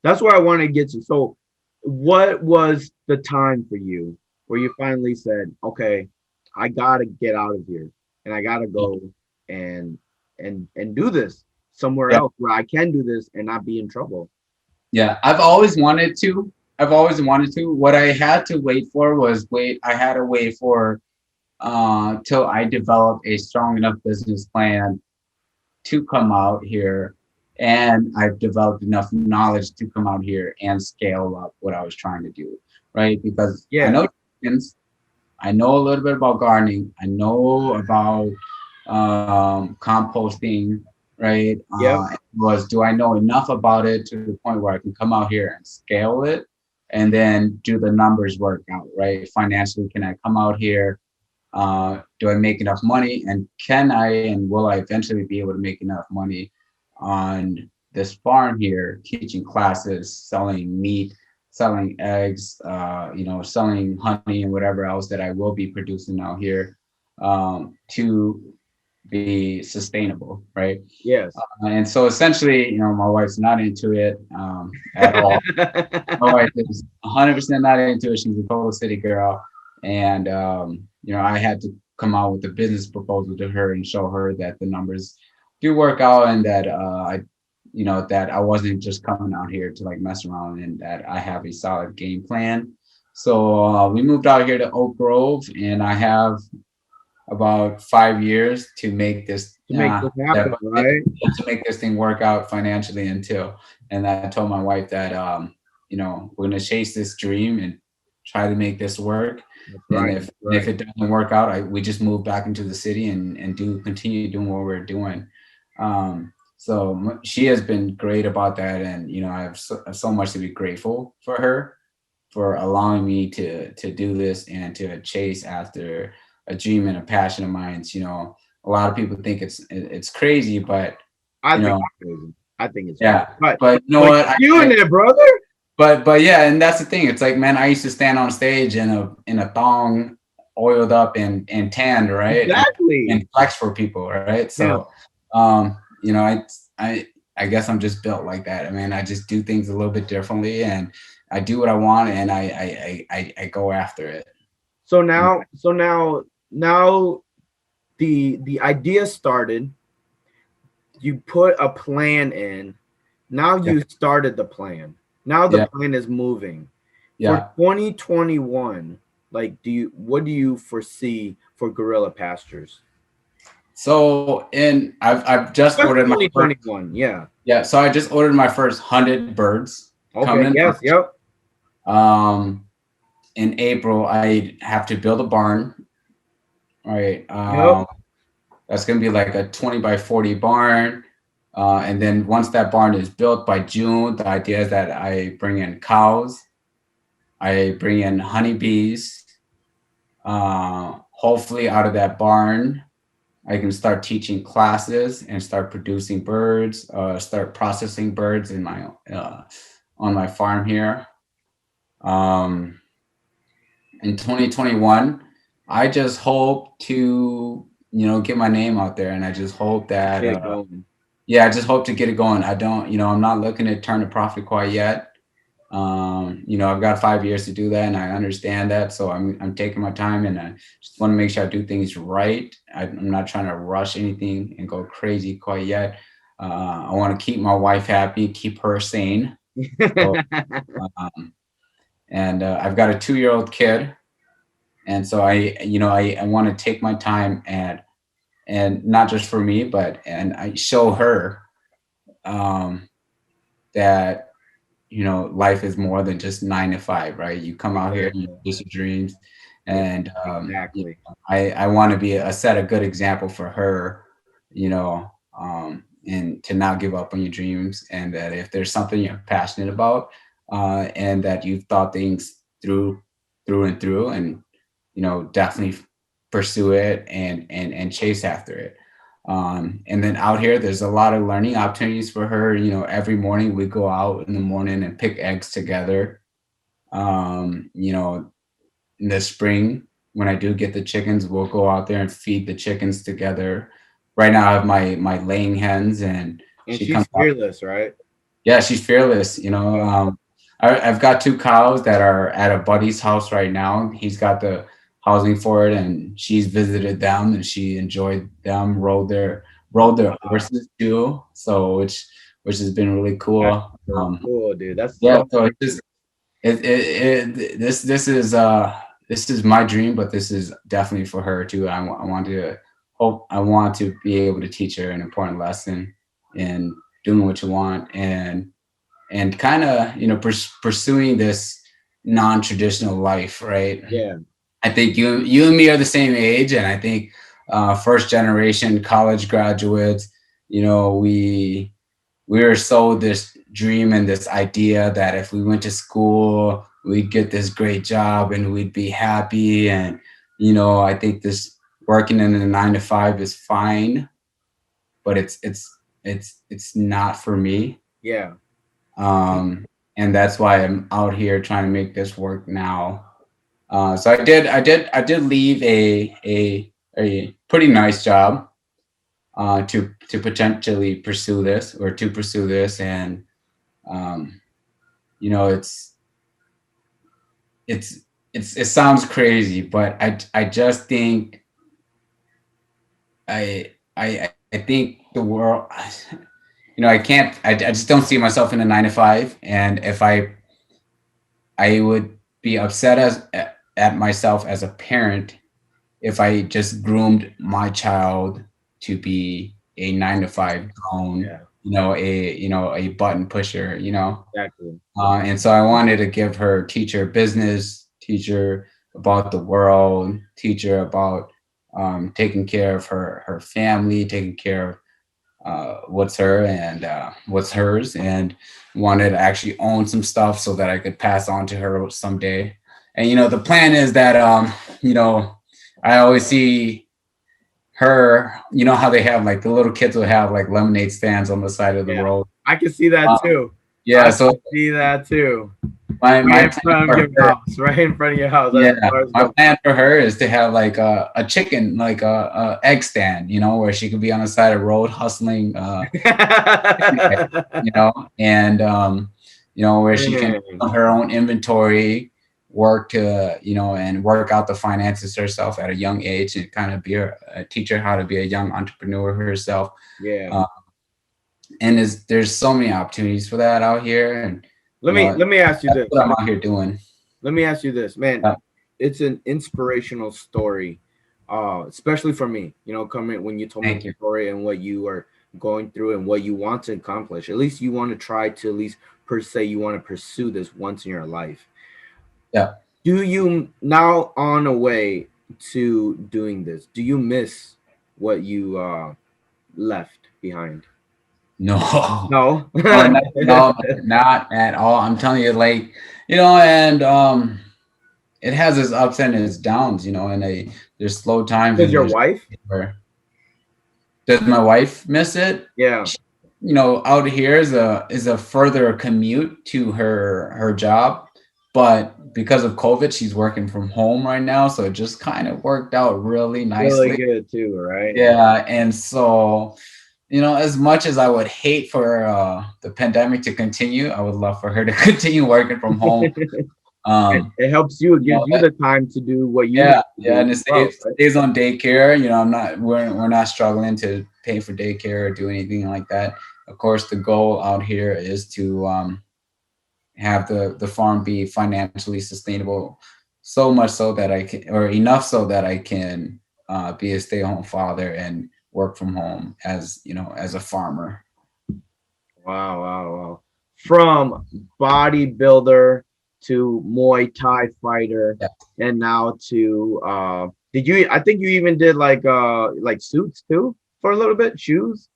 That's where I want to get to. So, what was the time for you where you finally said, "Okay, I gotta get out of here, and I gotta go and and do this somewhere Yeah, else where I can do this and not be in trouble." yeah. I've always wanted to. I've always wanted to. What I had to wait for was wait. I had to wait for till I developed a strong enough business plan to come out here, and I've developed enough knowledge to come out here and scale up what I was trying to do, right? Because I Yeah. know chickens, I know a little bit about gardening, I know about composting, right? Yep. Was do I know enough about it to the point where I can come out here and scale it, and then do the numbers work out, right? Financially, can I come out here? do I make enough money, and can I and will I eventually be able to make enough money on this farm here, teaching classes, selling meat, selling eggs, selling honey and whatever else that I will be producing out here, to be sustainable, right? Yes. And so essentially, my wife's not into it at all. My wife is 100% not into it. She's a total city girl. And, I had to come out with a business proposal to her and show her that the numbers do work out, and that, that I wasn't just coming out here to like mess around, and that I have a solid game plan. So we moved out here to Oak Grove, and I have about 5 years to make this To make this happen, right? to make this thing work out financially until. And I told my wife that we're gonna chase this dream and try to make this work. That's And right. if it doesn't work out, we just move back into the city and continue doing what we're doing. So she has been great about that, and I have so much to be grateful for her for allowing me to do this and to chase after a dream and a passion of mine. A lot of people think it's crazy, but I you think know, it's crazy. I think it's yeah. crazy. But you know but what? you're doing it, brother. But yeah, and that's the thing. It's like, man, I used to stand on stage in a thong, oiled up and tanned, right? Exactly. And flex for people, right? Yeah. So, I guess I'm just built like that. I mean, I just do things a little bit differently, and I do what I want, and I go after it. So now the idea started. You put a plan in. Now Yeah, you started the plan. Now the yeah, plan is moving. For yeah. 2021, like what do you foresee for Guerilla Pastures? So I've just Just ordered my first. 2021, yeah. Yeah, so I just ordered my first 100 birds Okay, coming in. yes, yep. Um, in April, I have to build a barn. Right. Yep. That's gonna be like a 20 by 40 barn. And then once that barn is built by June, the idea is that I bring in cows, I bring in honeybees. Hopefully, out of that barn, I can start teaching classes and start producing birds, start processing birds in my on my farm here. Um, in 2021, I just hope to get my name out there, and I just hope that Get it going. yeah, I just hope to get it going. I don't, I'm not looking to turn a profit quite yet. I've got 5 years to do that, and I understand that. So I'm taking my time, and I just want to make sure I do things right. I'm not trying to rush anything and go crazy quite yet. I want to keep my wife happy, keep her sane. So, um, and I've got a 2-year-old kid, and so I want to take my time and not just for me, but and I show her um, that life is more than just 9 to 5, right? You come out here, you chase your dreams, and Exactly. I want to be a set a good example for her, and to not give up on your dreams, and that if there's something you're passionate about, and that you've thought things through and through, and definitely pursue it and chase after it. And then out here, there's a lot of learning opportunities for her. Every morning we go out in the morning and pick eggs together. Um, you know, in the spring, when I do get the chickens, we'll go out there and feed the chickens together. Right now, I have my laying hens, and And she she's comes out. fearless, right? Yeah, she's fearless. I've got 2 cows that are at a buddy's house right now. He's got the housing for it, and she's visited them, and she enjoyed them. Rode their Wow. horses too. So which has been really That's cool. so cool, dude. That's Yeah. so So freaking it's just this is my dream, but this is definitely for her too. I want to be able to teach her an important lesson in doing what you want, and kind of pursuing this non-traditional life, right? yeah. I think you and me are the same age, and I think first generation college graduates, we were sold this dream and this idea that if we went to school, we'd get this great job and we'd be happy, and I think this working in a 9 to 5 is fine, but it's not for me. Yeah. And that's why I'm out here trying to make this work now. So I did leave a pretty nice job to potentially pursue this or to pursue this, and um, you know, it's it sounds crazy, but I just think I think the world, I can't, I just don't see myself in a 9 to 5. And if I would be upset at myself as a parent if I just groomed my child to be a 9 to 5 drone, Yeah. a button pusher, Exactly. and so I wanted to give her, teach her business, teach her about the world, teach her about taking care of her family, taking care of what's her and what's hers, and wanted to actually own some stuff so that I could pass on to her someday. And the plan is that you know, I always see her. You know how they have like the little kids will have like lemonade stands on the side of the Yeah. road. I can see that Uh, too. yeah, I so can see that too. my Right in plan front of for your her, house. Right in front of your house. As yeah, the cars my go. plan for her is to have like a chicken, like a egg stand, where she could be on the side of the road hustling, and where she can Man. own her own inventory, work to, and work out the finances herself at a young age, and kind of be teach her how to be a young entrepreneur herself. Yeah. Uh, and there's so many opportunities for that out here, and Let me ask you that's this. what I'm out here doing. Let me ask you this, man. Uh, It's an inspirational story, especially for me. Coming when you told me Thank the you. story and what you are going through and what you want to accomplish. At least you want to try to, at least per se, you want to pursue this once in your life. Yeah. Do you now on a way to doing this? Do you miss what you left behind? No. No. No, no, not at all. I'm telling you, like, and it has its ups and its downs, and there's slow times Does and your there's wife? where does my wife miss it? Yeah. She, out here is a further commute to her job, but because of COVID, she's working from home right now, so it just kind of worked out really Really nicely. good too, right? Yeah, and so as much as I would hate for the pandemic to continue, I would love for her to continue working from home. It helps you. It gives you That, the time to do what you need yeah, to yeah, do and as well, right? stays on daycare. We're not struggling to pay for daycare or do anything like that. Of course, the goal out here is to have the farm be financially sustainable, so much so that I can, or enough so that I can be a stay-at-home father and work from home as a farmer. Wow, wow, wow. From bodybuilder to Muay Thai fighter, Yeah. and now to did you? I think you even did like suits too for a little bit, shoes.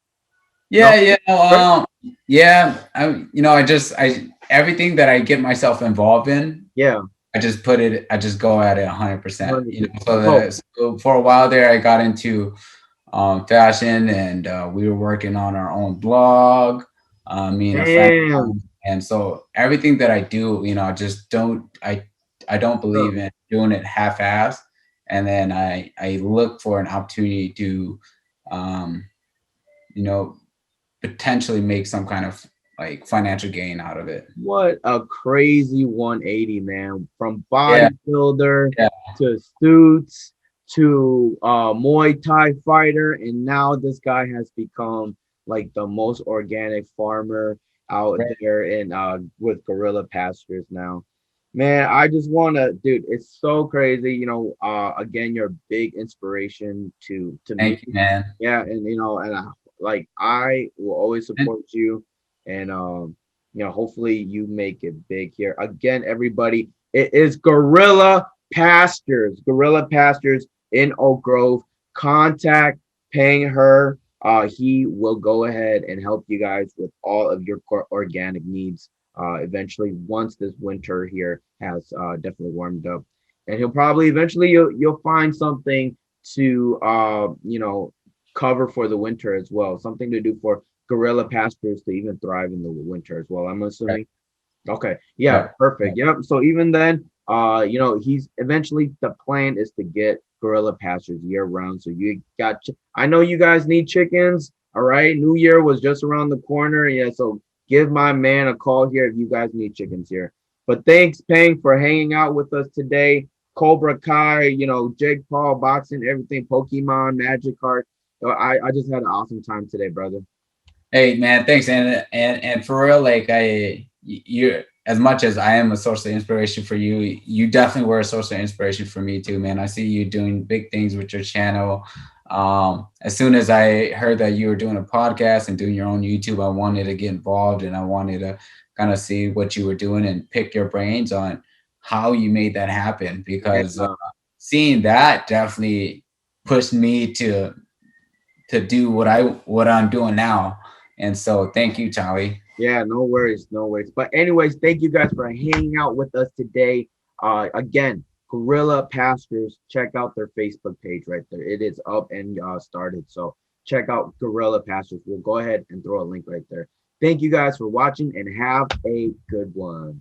No, Yeah, yeah, right? yeah. I everything that I get myself involved in, Yeah, I just go at it 100%. 100%. So Oh, for a while there, I got into fashion, and we were working on our own blog, me and a friend, damn. and so everything that I do, I don't Huh. believe in doing it half-assed, and then I look for an opportunity to, um, you know potentially make some kind of like financial gain out of it. What a crazy 180, man. From Yeah, bodybuilder yeah, to suits to Muay Thai fighter. And now this guy has become like the most organic farmer out right. there in with Guerilla Pastures now. Man, I just wanna, dude, it's so crazy. Again, you're a big inspiration to me. Thank you, man. Yeah, and and like I will always And support you, and hopefully you make it big here. Again, everybody, it is Guerilla Pastures in Oak Grove. Contact Pheng Her. He will go ahead and help you guys with all of your organic needs. Eventually, once this winter here has definitely warmed up. and he'll probably eventually you'll find something to cover for the winter as well, something to do for Guerilla Pastures to even thrive in the winter as well, I'm Right. assuming. Okay. Yeah, Yep. perfect. Yep. Yep. So even then, he's eventually the plan is to get Gorilla Pastures year round. So you got, I know you guys need chickens. All right. New Year was just around the corner. Yeah. So give my man a call here if you guys need chickens here. But thanks, Peng, for hanging out with us today. Cobra Kai, Jake Paul, boxing, everything, Pokemon, Magic Card. I just had an awesome time today, brother. Hey man, thanks. And for real, like you, as much as I am a source of inspiration for you, you definitely were a source of inspiration for me too, man. I see you doing big things with your channel. As soon as I heard that you were doing a podcast and doing your own YouTube, I wanted to get involved and I wanted to kind of see what you were doing and pick your brains on how you made that happen, Yeah, because seeing that definitely pushed me to do what I'm doing now. And so thank you, Charlie. yeah, no worries, no worries. But anyways, thank you guys for hanging out with us today. Again, Guerilla Pastures. Check out their Facebook page right there. It is up and started. So check out Guerilla Pastures. We'll go ahead and throw a link right there. Thank you guys for watching and have a good one.